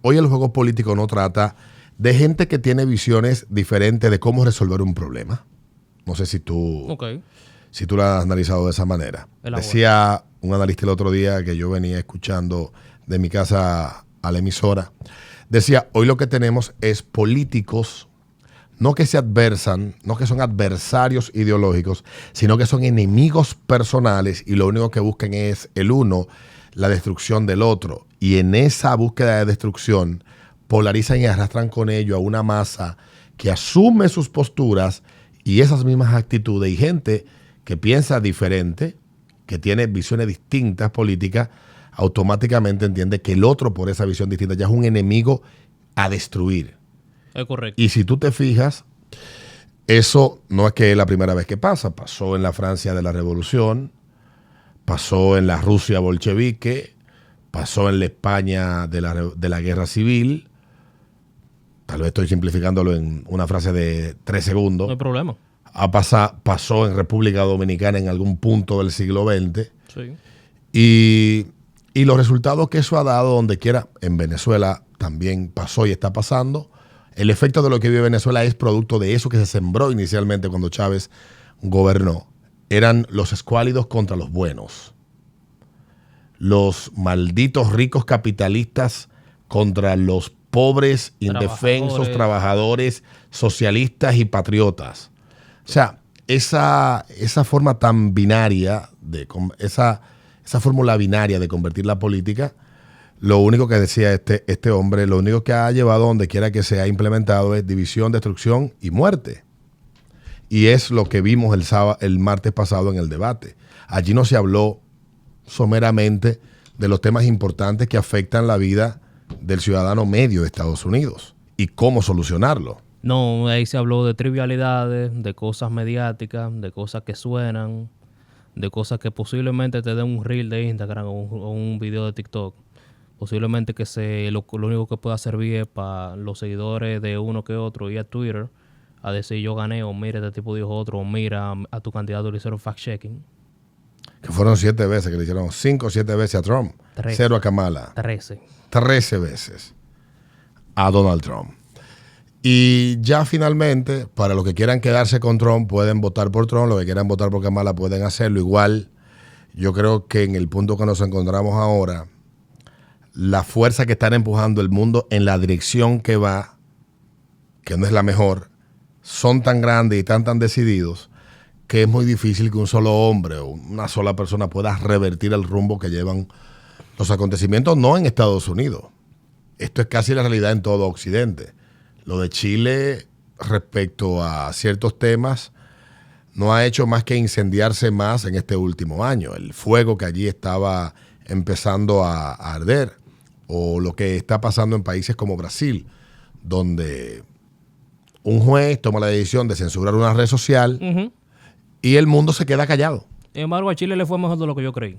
hoy el juego político no trata de gente que tiene visiones diferentes de cómo resolver un problema. No sé si tú lo has analizado de esa manera. Decía un analista el otro día que yo venía escuchando de mi casa a la emisora. Decía, hoy lo que tenemos es políticos, no que se adversan, no que son adversarios ideológicos, sino que son enemigos personales y lo único que buscan es el uno, la destrucción del otro. Y en esa búsqueda de destrucción polarizan y arrastran con ello a una masa que asume sus posturas y esas mismas actitudes y gente que piensa diferente, que tiene visiones distintas políticas, automáticamente entiende que el otro por esa visión distinta ya es un enemigo a destruir. Es correcto. Y si tú te fijas, eso no es que es la primera vez que pasa. Pasó en la Francia de la Revolución, pasó en la Rusia bolchevique, pasó en la España de la Guerra Civil. Tal vez estoy simplificándolo en una frase de 3 segundos. No hay problema. Pasó en República Dominicana en algún punto del siglo XX. Sí. Y los resultados que eso ha dado donde quiera, en Venezuela también pasó y está pasando. El efecto de lo que vive Venezuela es producto de eso que se sembró inicialmente cuando Chávez gobernó. Eran los escuálidos contra los buenos. Los malditos ricos capitalistas contra los pobres, indefensos, trabajadores, socialistas y patriotas. O sea, esa forma tan binaria, esa fórmula binaria de convertir la política, lo único que decía este hombre, lo único que ha llevado donde quiera que se ha implementado es división, destrucción y muerte. Y es lo que vimos el martes pasado en el debate. Allí no se habló someramente de los temas importantes que afectan la vida del ciudadano medio de Estados Unidos y cómo solucionarlo. No, ahí se habló de trivialidades, de cosas mediáticas, de cosas que suenan, de cosas que posiblemente te den un reel de Instagram o un video de TikTok. Posiblemente que lo único que pueda servir es para los seguidores de uno que otro ir a Twitter a decir yo gané o mira este tipo dijo otro o mira a tu candidato le hicieron fact-checking. Que fueron 7 veces que le hicieron 5 o 7 veces a Trump. 13. 0 a Kamala. 13 veces a Donald Trump. Y ya finalmente, para los que quieran quedarse con Trump, pueden votar por Trump. Los que quieran votar por Kamala pueden hacerlo. Igual, yo creo que en el punto que nos encontramos ahora, la fuerza que están empujando el mundo en la dirección que va, que no es la mejor, son tan grandes y tan decididos que es muy difícil que un solo hombre o una sola persona pueda revertir el rumbo que llevan los acontecimientos, no en Estados Unidos. Esto es casi la realidad en todo Occidente. Lo de Chile respecto a ciertos temas no ha hecho más que incendiarse más en este último año. El fuego que allí estaba empezando a arder, o lo que está pasando en países como Brasil, donde un juez toma la decisión de censurar una red social y el mundo se queda callado. Sin embargo, a Chile le fue mejor de lo que yo creí.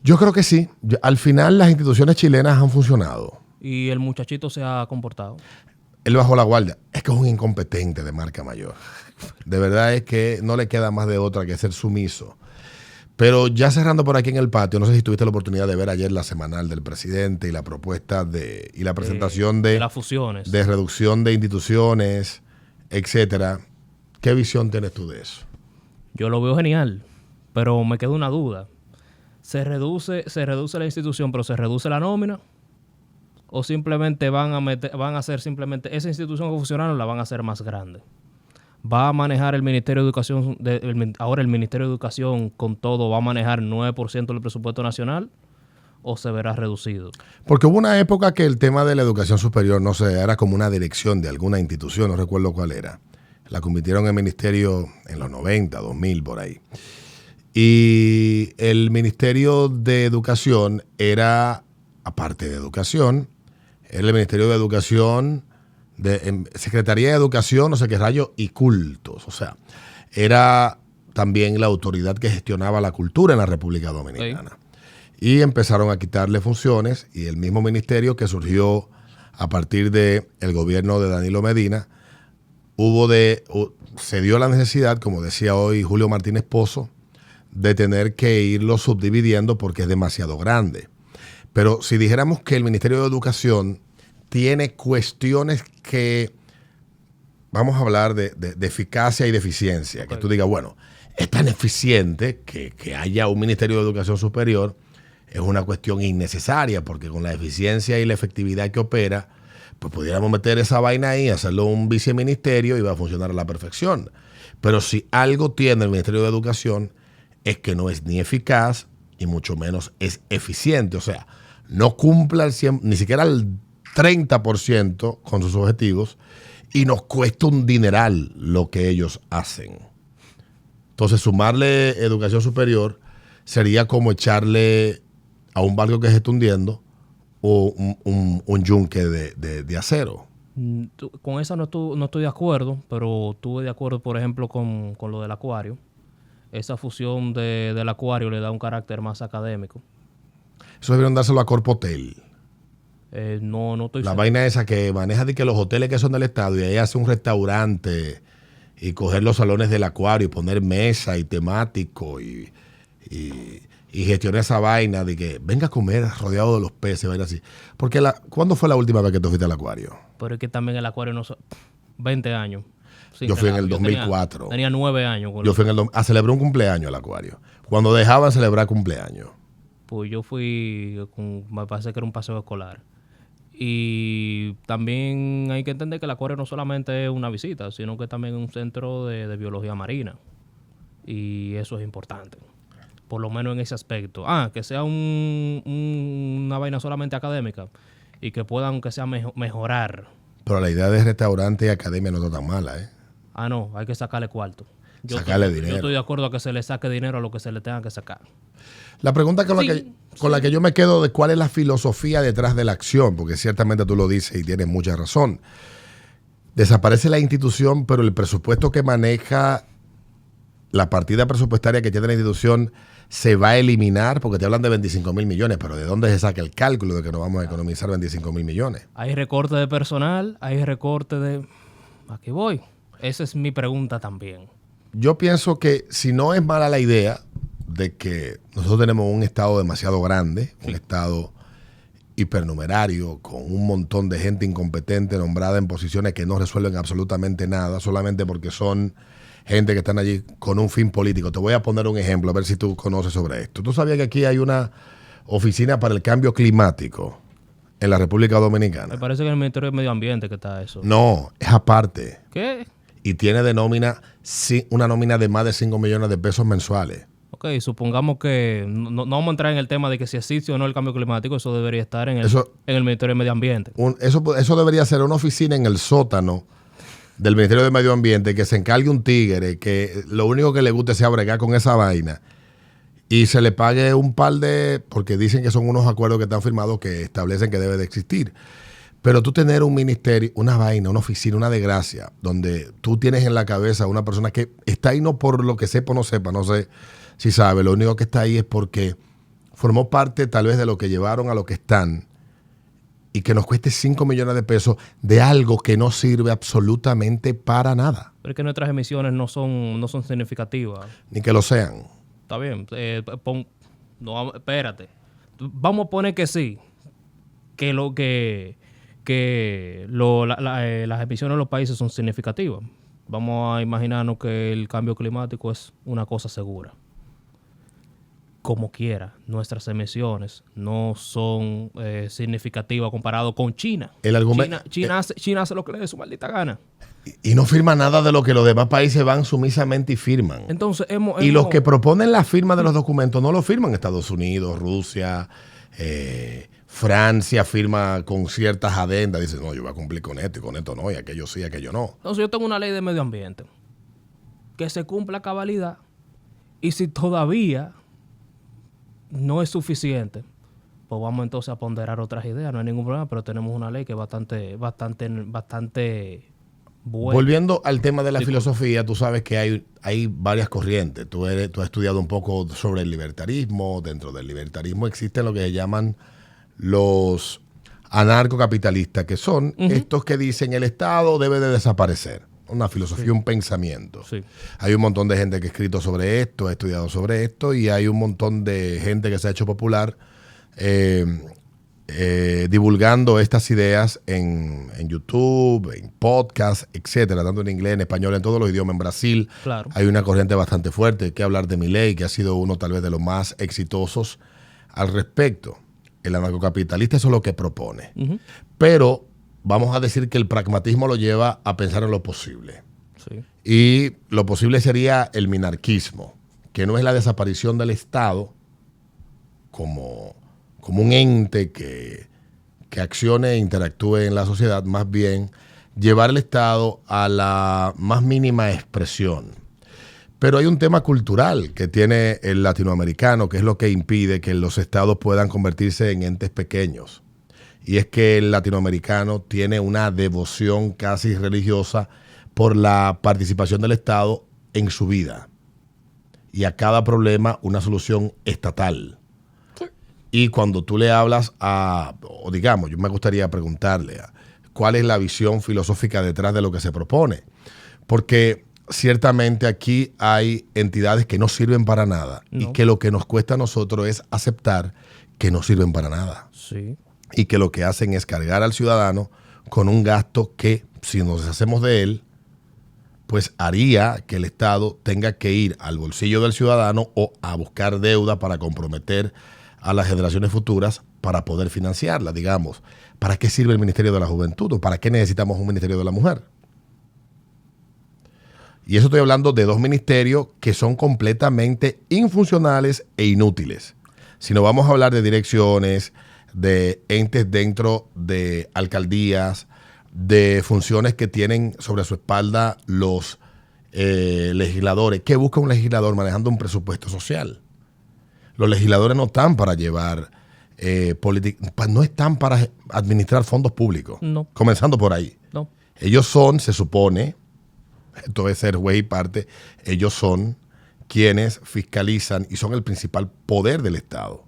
Yo creo que sí. Al final las instituciones chilenas han funcionado. Y el muchachito se ha comportado. Él bajó la guardia. Es que es un incompetente de marca mayor. De verdad es que no le queda más de otra que ser sumiso. Pero ya cerrando por aquí en el patio, no sé si tuviste la oportunidad de ver ayer la semanal del presidente y la propuesta y la presentación de las fusiones, de reducción de instituciones, etcétera. ¿Qué visión tienes tú de eso? Yo lo veo genial, pero me queda una duda. ¿Se reduce la institución, pero se reduce la nómina? ¿O simplemente van a hacer simplemente esa institución que fusionaron, la van a hacer más grande? ¿Va a manejar el Ministerio de Educación, ahora el Ministerio de Educación con todo, va a manejar 9% del presupuesto nacional o se verá reducido? Porque hubo una época que el tema de la educación superior, no sé, era como una dirección de alguna institución, no recuerdo cuál era. La convirtieron en ministerio en los 90, 2000, por ahí. Y el Ministerio de Educación era, aparte de educación, era el Ministerio de Educación, Secretaría de Educación, no sé qué rayo, y cultos. O sea, era también la autoridad que gestionaba la cultura en la República Dominicana. Sí. Y empezaron a quitarle funciones y el mismo ministerio que surgió a partir del gobierno de Danilo Medina, se dio la necesidad, como decía hoy Julio Martínez Pozo, de tener que irlo subdividiendo porque es demasiado grande. Pero si dijéramos que el Ministerio de Educación tiene cuestiones que, vamos a hablar de eficacia y de eficiencia, que tú digas, bueno, es tan eficiente que haya un Ministerio de Educación Superior, es una cuestión innecesaria, porque con la eficiencia y la efectividad que opera, pues pudiéramos meter esa vaina ahí, hacerlo un viceministerio y va a funcionar a la perfección. Pero si algo tiene el Ministerio de Educación es que no es ni eficaz y mucho menos es eficiente. O sea, no cumple al 100, ni siquiera al 30% con sus objetivos y nos cuesta un dineral lo que ellos hacen. Entonces, sumarle educación superior sería como echarle a un barco que se está hundiendo o un yunque de acero. Con esa no estoy de acuerdo, pero estuve de acuerdo, por ejemplo, con lo del acuario. Esa fusión del acuario le da un carácter más académico. Eso debieron dárselo a Corpotel. No estoy La seguro. vaina esa que maneja de que los hoteles que son del Estado y ahí hace un restaurante y coger los salones del acuario y poner mesa y temático y gestionar esa vaina de que venga a comer rodeado de los peces, vaina así. Porque ¿cuándo fue la última vez que tú fuiste al acuario? Pero es que también el acuario 20 años. Yo fui en el 2004. Tenía 9 años. Yo fui a celebrar un cumpleaños al acuario. Cuando dejaban celebrar cumpleaños. Pues yo fui, me parece que era un paseo escolar. Y también hay que entender que el acuario no solamente es una visita, sino que también es un centro de biología marina. Y eso es importante, por lo menos en ese aspecto. Que sea una vaina solamente académica y que puedan, aunque sea, mejorar. Pero la idea de restaurante y academia no está tan mala, ¿eh? No, hay que sacarle cuarto. Sacarle dinero. Yo estoy de acuerdo a que se le saque dinero a lo que se le tenga que sacar. La pregunta con la que yo me quedo de cuál es la filosofía detrás de la acción, porque ciertamente tú lo dices y tienes mucha razón. Desaparece la institución, pero el presupuesto que maneja, la partida presupuestaria que tiene la institución, se va a eliminar, porque te hablan de 25,000 millones, pero ¿de dónde se saca el cálculo de que nos vamos a economizar 25,000 millones? Hay recorte de personal, hay recorte de... Aquí voy. Esa es mi pregunta también. Yo pienso que si no es mala la idea de que nosotros tenemos un estado demasiado grande, un estado hipernumerario, con un montón de gente incompetente nombrada en posiciones que no resuelven absolutamente nada, solamente porque son gente que están allí con un fin político. Te voy a poner un ejemplo, a ver si tú conoces sobre esto. ¿Tú sabías que aquí hay una oficina para el cambio climático en la República Dominicana? Me parece que en el Ministerio de Medio Ambiente que está eso. No, es aparte. ¿Qué? Y tiene de nómina una nómina de más de 5 millones de pesos mensuales. Ok, supongamos que no vamos a entrar en el tema de que si existe o no el cambio climático, eso debería estar en el Ministerio de Medio Ambiente. Eso debería ser una oficina en el sótano del Ministerio de Medio Ambiente, que se encargue un tigre que lo único que le guste sea bregar con esa vaina y se le pague un par de, porque dicen que son unos acuerdos que están firmados que establecen que debe de existir. Pero tú tener un ministerio, una vaina, una oficina, una desgracia, donde tú tienes en la cabeza una persona que está ahí no por lo que sepa o no sepa, no sé si sabe, lo único que está ahí es porque formó parte tal vez de lo que llevaron a lo que están y que nos cueste 5 millones de pesos de algo que no sirve absolutamente para nada. Pero es que nuestras emisiones no son significativas. Ni que lo sean. Está bien. No, espérate. Vamos a poner que sí. Las emisiones de los países son significativas. Vamos a imaginarnos que el cambio climático es una cosa segura. Como quiera, nuestras emisiones no son significativas comparado con China. El argumento, China hace lo que le dé su maldita gana. Y no firma nada de lo que los demás países van sumisamente y firman. Entonces, y los que proponen la firma de los documentos no lo firman Estados Unidos, Rusia, Francia firma con ciertas adendas. Dice, no, yo voy a cumplir con esto y con esto no, y aquello sí, aquello no. Entonces yo tengo una ley de medio ambiente que se cumpla a cabalidad, y si todavía no es suficiente, pues vamos entonces a ponderar otras ideas, no hay ningún problema, pero tenemos una ley que es bastante buena. Volviendo al tema de la filosofía, tú sabes que hay varias corrientes. Tú has estudiado un poco sobre el libertarismo. Dentro del libertarismo existen lo que se llaman los anarcocapitalistas, que son estos que dicen el Estado debe de desaparecer. Una filosofía, un pensamiento. Sí. Hay un montón de gente que ha escrito sobre esto, ha estudiado sobre esto, y hay un montón de gente que se ha hecho popular divulgando estas ideas en YouTube, en podcast, etcétera, tanto en inglés, en español, en todos los idiomas. En Brasil hay una corriente bastante fuerte. Hay que hablar de Milei, que ha sido uno tal vez de los más exitosos al respecto. El anarcocapitalista eso es lo que propone. Pero vamos a decir que el pragmatismo lo lleva a pensar en lo posible. Sí. Y lo posible sería el minarquismo, que no es la desaparición del Estado como un ente que accione e interactúe en la sociedad, más bien llevar el Estado a la más mínima expresión. Pero hay un tema cultural que tiene el latinoamericano, que es lo que impide que los estados puedan convertirse en entes pequeños. Y es que el latinoamericano tiene una devoción casi religiosa por la participación del Estado en su vida. Y a cada problema una solución estatal. Y cuando tú le hablas o digamos, yo me gustaría preguntarle, ¿cuál es la visión filosófica detrás de lo que se propone? Porque ciertamente aquí hay entidades que no sirven para nada y que lo que nos cuesta a nosotros es aceptar que no sirven para nada. Sí. Y que lo que hacen es cargar al ciudadano con un gasto que, si nos deshacemos de él, pues haría que el Estado tenga que ir al bolsillo del ciudadano o a buscar deuda para comprometer a las generaciones futuras para poder financiarla. Digamos, ¿para qué sirve el Ministerio de la Juventud o para qué necesitamos un Ministerio de la Mujer? Y eso estoy hablando de dos ministerios que son completamente infuncionales e inútiles. Si no vamos a hablar de direcciones, de entes dentro de alcaldías, de funciones que tienen sobre su espalda los legisladores. ¿Qué busca un legislador manejando un presupuesto social? Los legisladores no están para llevar no están para administrar fondos públicos. No. Comenzando por ahí. No. Ellos son, se supone, esto es ser juez y parte, ellos son quienes fiscalizan y son el principal poder del Estado.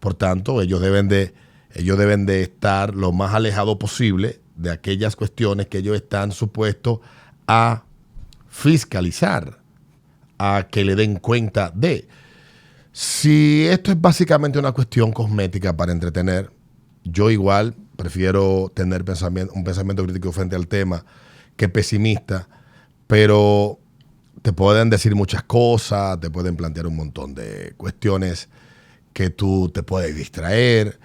Por tanto, ellos deben de estar lo más alejado posible de aquellas cuestiones que ellos están supuestos a fiscalizar, a que le den cuenta de. Si esto es básicamente una cuestión cosmética para entretener, yo igual prefiero tener un pensamiento crítico frente al tema que pesimista, pero te pueden decir muchas cosas, te pueden plantear un montón de cuestiones que tú te puedes distraer,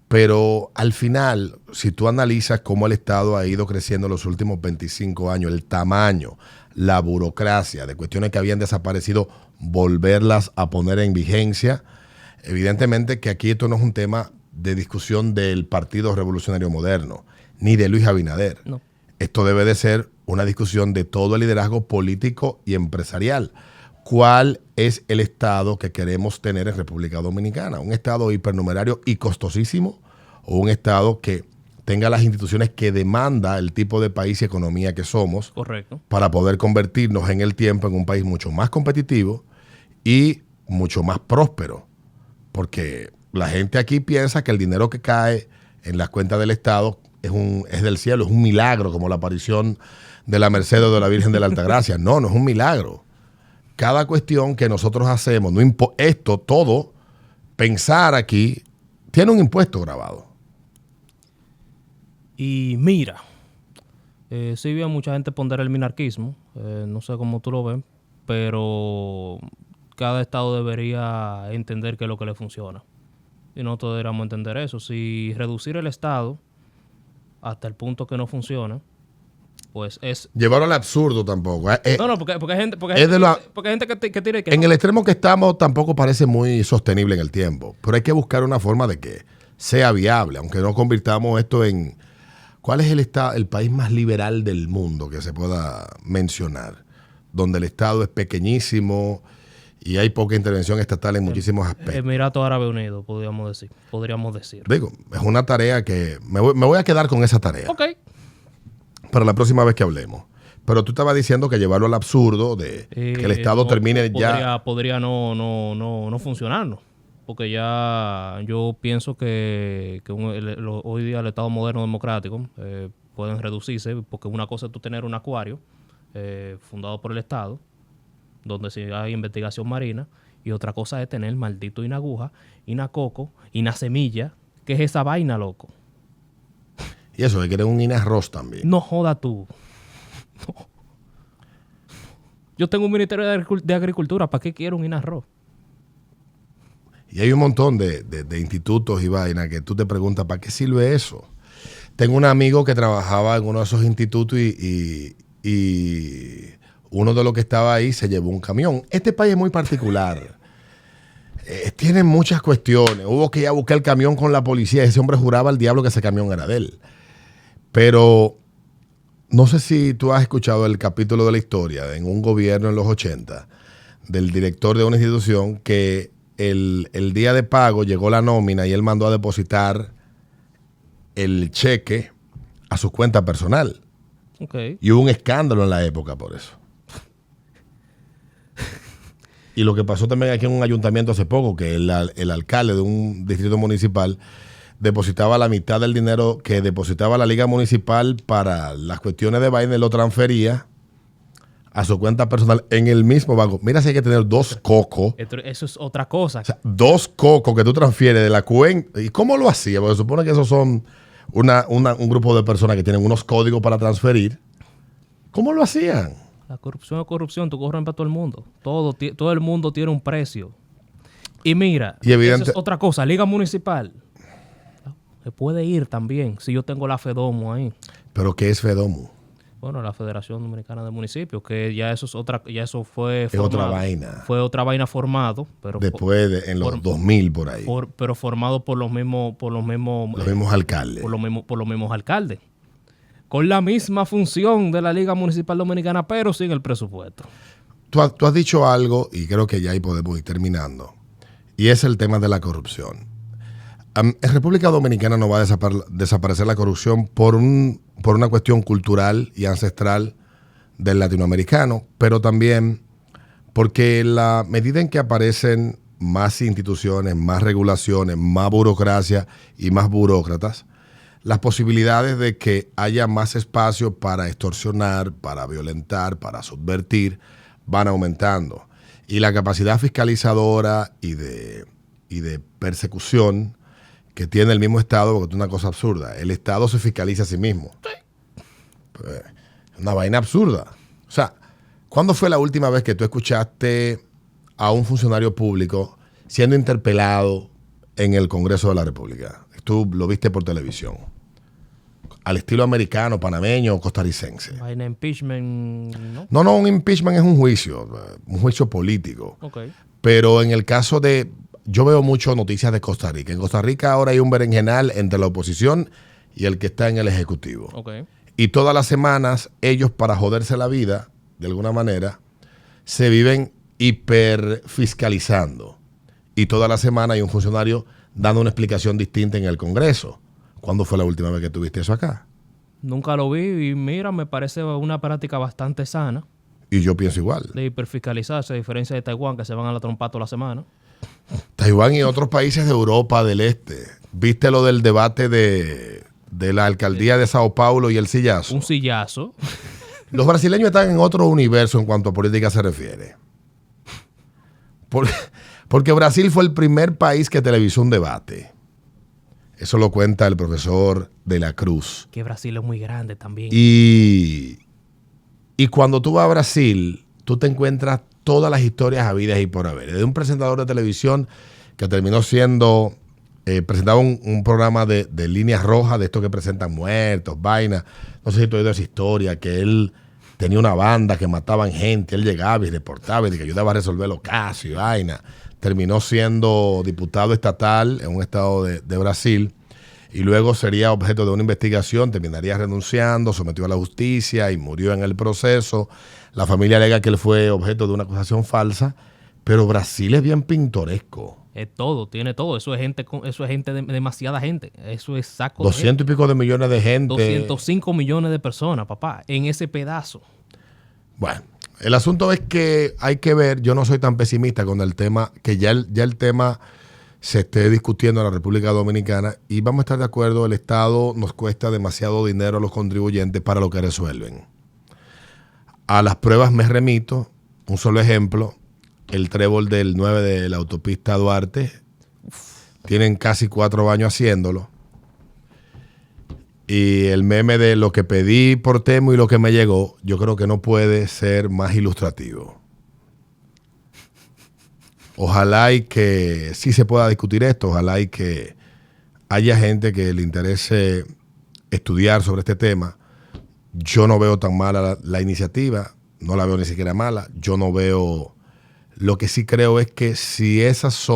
pero al final, si tú analizas cómo el Estado ha ido creciendo en los últimos 25 años, el tamaño, la burocracia de cuestiones que habían desaparecido, volverlas a poner en vigencia, evidentemente que aquí esto no es un tema de discusión del Partido Revolucionario Moderno, ni de Luis Abinader. No. Esto debe de ser una discusión de todo el liderazgo político y empresarial. ¿Cuál es el Estado que queremos tener en República Dominicana? ¿Un Estado hipernumerario y costosísimo? ¿O un Estado que tenga las instituciones que demanda el tipo de país y economía que somos? Correcto. Para poder convertirnos en el tiempo en un país mucho más competitivo y mucho más próspero. Porque la gente aquí piensa que el dinero que cae en las cuentas del Estado es del cielo, es un milagro, como la aparición de la Merced o de la Virgen de la Altagracia. No, no es un milagro. Cada cuestión que nosotros hacemos, esto todo, pensar aquí, tiene un impuesto grabado. Y mira, sí veo mucha gente ponderar el minarquismo, no sé cómo tú lo ves, pero cada estado debería entender qué es lo que le funciona. Y nosotros deberíamos entender eso. Si reducir el Estado hasta el punto que no funciona, pues es... Llevarlo al absurdo tampoco. No, porque hay gente, porque es de la- porque hay gente que tiene que... En el extremo que estamos tampoco parece muy sostenible en el tiempo, pero hay que buscar una forma de que sea viable, aunque no convirtamos esto en... ¿Cuál es el país más liberal del mundo que se pueda mencionar? Donde el Estado es pequeñísimo y hay poca intervención estatal en muchísimos aspectos. Emiratos Árabes Unidos, podríamos decir. Digo, es una tarea que... Me voy a quedar con esa tarea Ok. para la próxima vez que hablemos. Pero tú estabas diciendo que llevarlo al absurdo de que el Estado termine ya... Podría no funcionarnos. Porque ya yo pienso que hoy día el Estado moderno democrático pueden reducirse, porque una cosa es tú tener un acuario fundado por el Estado, donde si hay investigación marina, y otra cosa es tener maldito inaguja, inacoco, inasemilla, que es esa vaina, loco. Y eso, que quieren un inarroz también. No joda tú. No. Yo tengo un ministerio de agricultura, ¿para qué quiero un inarroz? Y hay un montón de institutos y vainas que tú te preguntas, ¿para qué sirve eso? Tengo un amigo que trabajaba en uno de esos institutos y uno de los que estaba ahí se llevó un camión. Este país es muy particular. Tiene muchas cuestiones. Hubo que ir a buscar el camión con la policía. Ese hombre juraba al diablo que ese camión era de él. Pero no sé si tú has escuchado el capítulo de la historia en un gobierno en los 80 del director de una institución que el día de pago llegó la nómina y él mandó a depositar el cheque a su cuenta personal. Okay. Y hubo un escándalo en la época por eso. Y lo que pasó también aquí en un ayuntamiento hace poco, que el alcalde de un distrito municipal depositaba la mitad del dinero que depositaba la liga municipal para las cuestiones de vaina y lo transfería a su cuenta personal en el mismo banco. Mira, si hay que tener dos cocos. Eso es otra cosa. O sea, dos cocos que tú transfieres de la cuenta. ¿Y cómo lo hacía? Porque se supone que esos son un grupo de personas que tienen unos códigos para transferir. ¿Cómo lo hacían? La corrupción es corrupción, tú corrompes a todo el mundo. Todo el mundo tiene un precio. Y mira, eso es otra cosa, liga municipal. Se puede ir también, si yo tengo la FEDOMO ahí. ¿Pero qué es FEDOMO? Bueno, la Federación Dominicana de Municipios, que ya eso fue es otra vaina. Fue otra vaina formado, pero después en los 2000 por ahí. Pero formado por los mismos alcaldes. Por los mismos alcaldes. Con la misma función de la Liga Municipal Dominicana, pero sin el presupuesto. Tú has dicho algo, y creo que ya ahí podemos ir terminando, y es el tema de la corrupción. En República Dominicana no va a desaparecer la corrupción por una cuestión cultural y ancestral del latinoamericano, pero también porque la medida en que aparecen más instituciones, más regulaciones, más burocracia y más burócratas, las posibilidades de que haya más espacio para extorsionar, para violentar, para subvertir, van aumentando. Y la capacidad fiscalizadora y de persecución que tiene el mismo Estado, porque es una cosa absurda. El Estado se fiscaliza a sí mismo. Pues, una vaina absurda. O sea, ¿cuándo fue la última vez que tú escuchaste a un funcionario público siendo interpelado en el Congreso de la República? Tú lo viste por televisión. Al estilo americano, panameño o costarricense. Vaina impeachment, ¿no? No, un impeachment es un juicio político. Ok. Pero en el caso de... Yo veo mucho noticias de Costa Rica. En Costa Rica ahora hay un berenjenal entre la oposición y el que está en el Ejecutivo. Ok. Y todas las semanas ellos, para joderse la vida, de alguna manera, se viven hiperfiscalizando. Y toda la semana hay un funcionario dando una explicación distinta en el Congreso. ¿Cuándo fue la última vez que tuviste eso acá? Nunca lo vi y mira, me parece una práctica bastante sana Y yo pienso igual. de hiperfiscalizarse, a diferencia de Taiwán, que se van a la trompa toda la semana. Taiwán y otros países de Europa del Este. ¿Viste lo del debate de la alcaldía de Sao Paulo y el sillazo? Un sillazo. Los brasileños están en otro universo en cuanto a política se refiere. Porque Brasil fue el primer país que televisó un debate. Eso lo cuenta el profesor de la Cruz. Que Brasil es muy grande también. Y cuando tú vas a Brasil, tú te encuentras todas las historias habidas y por haber. De un presentador de televisión que terminó siendo... presentaba un programa de líneas rojas, de estos que presentan muertos, vainas. No sé si tú has oído esa historia, que él tenía una banda que mataban gente, él llegaba y reportaba y que ayudaba a resolver los casos y vainas. Terminó siendo diputado estatal en un estado de Brasil y luego sería objeto de una investigación, terminaría renunciando, sometido a la justicia y murió en el proceso. La familia alega que él fue objeto de una acusación falsa, pero Brasil es bien pintoresco. Es todo, tiene todo. Eso es gente, demasiada gente. Eso es saco 200 y pico de millones de gente. 205 millones de personas, papá, en ese pedazo. Bueno, el asunto es que hay que ver, yo no soy tan pesimista con el tema, que ya el tema se esté discutiendo en la República Dominicana y vamos a estar de acuerdo, el Estado nos cuesta demasiado dinero a los contribuyentes para lo que resuelven. A las pruebas me remito, un solo ejemplo, el trébol del 9 de la autopista Duarte, tienen casi 4 años haciéndolo. Y el meme de lo que pedí por Temo y lo que me llegó, yo creo que no puede ser más ilustrativo. Ojalá y que sí se pueda discutir esto, ojalá y que haya gente que le interese estudiar sobre este tema. Yo no veo tan mala la iniciativa, no la veo ni siquiera mala. Yo no veo... Lo que sí creo es que si ese es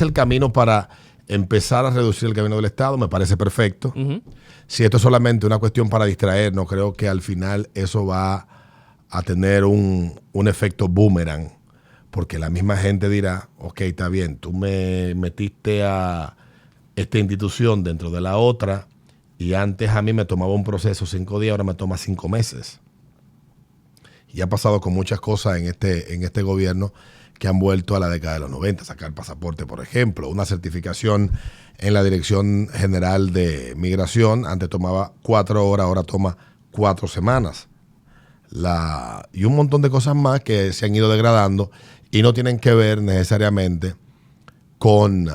el camino para empezar a reducir el camino del Estado, me parece perfecto. Uh-huh. Si esto es solamente una cuestión para distraer, no creo que al final eso va a tener un efecto boomerang, porque la misma gente dirá, ok, está bien, tú me metiste a esta institución dentro de la otra y antes a mí me tomaba un proceso 5 días, ahora me toma 5 meses. Y ha pasado con muchas cosas en este gobierno que han vuelto a la década de los 90, sacar pasaporte, por ejemplo, una certificación en la Dirección General de Migración, antes tomaba 4 horas, ahora toma 4 semanas. Y un montón de cosas más que se han ido degradando y no tienen que ver necesariamente con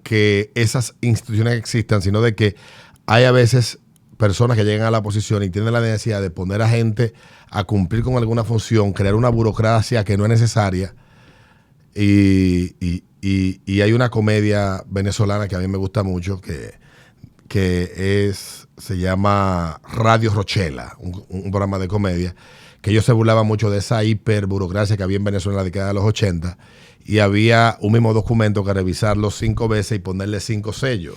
que esas instituciones existan, sino de que hay a veces personas que llegan a la posición y tienen la necesidad de poner a gente a cumplir con alguna función, crear una burocracia que no es necesaria. Y hay una comedia venezolana que a mí me gusta mucho, que se llama Radio Rochela, un programa de comedia, que ellos se burlaban mucho de esa hiperburocracia que había en Venezuela en la década de los 80, y había un mismo documento que revisarlo 5 veces y ponerle 5 sellos.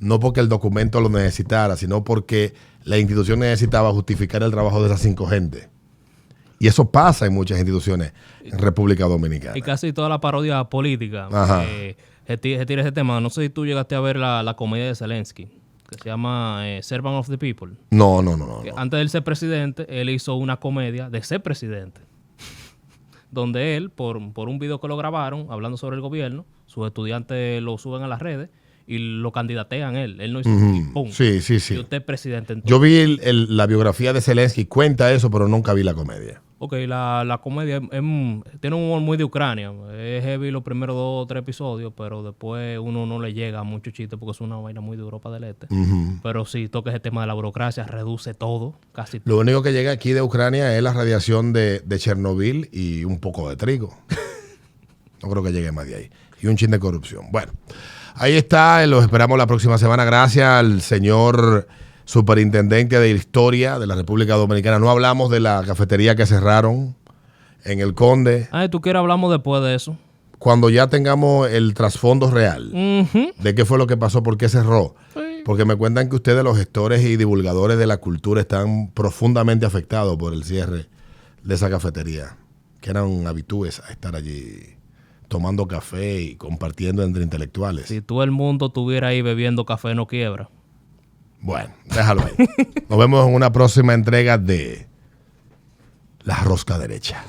No porque el documento lo necesitara, sino porque la institución necesitaba justificar el trabajo de esas 5 gentes. Y eso pasa en muchas instituciones en República Dominicana. Y casi toda la parodia política se tira ese tema. No sé si tú llegaste a ver la comedia de Zelensky, que se llama Servant of the People. No. Antes de ser presidente, él hizo una comedia de ser presidente, donde él, por un video que lo grabaron, hablando sobre el gobierno, sus estudiantes lo suben a las redes y lo candidatean él. Él no hizo y ¡pum! Sí. Y usted es presidente. Entonces, Yo vi la biografía de Zelensky, cuenta eso, pero nunca vi la comedia. Ok, la comedia tiene un humor muy de Ucrania. Es heavy los primeros 2 o 3 episodios, pero después uno no le llega a muchos chistes porque es una vaina muy de Europa del Este. Pero si toca ese tema de la burocracia, reduce todo, casi todo. Lo único que llega aquí de Ucrania es la radiación de Chernobyl y un poco de trigo. No creo que llegue más de ahí. Y un chin de corrupción. Bueno, ahí está. Los esperamos la próxima semana. Gracias al señor superintendente de historia de la República Dominicana. No hablamos de la cafetería que cerraron en el Conde. ¿Tú quieres hablamos después de eso? Cuando ya tengamos el trasfondo real de qué fue lo que pasó, por qué cerró. Sí. Porque me cuentan que ustedes, los gestores y divulgadores de la cultura, están profundamente afectados por el cierre de esa cafetería, que eran habitués a estar allí tomando café y compartiendo entre intelectuales. Si todo el mundo estuviera ahí bebiendo café, no quiebra. Bueno, déjalo ahí. Nos vemos en una próxima entrega de La Rosca Derecha.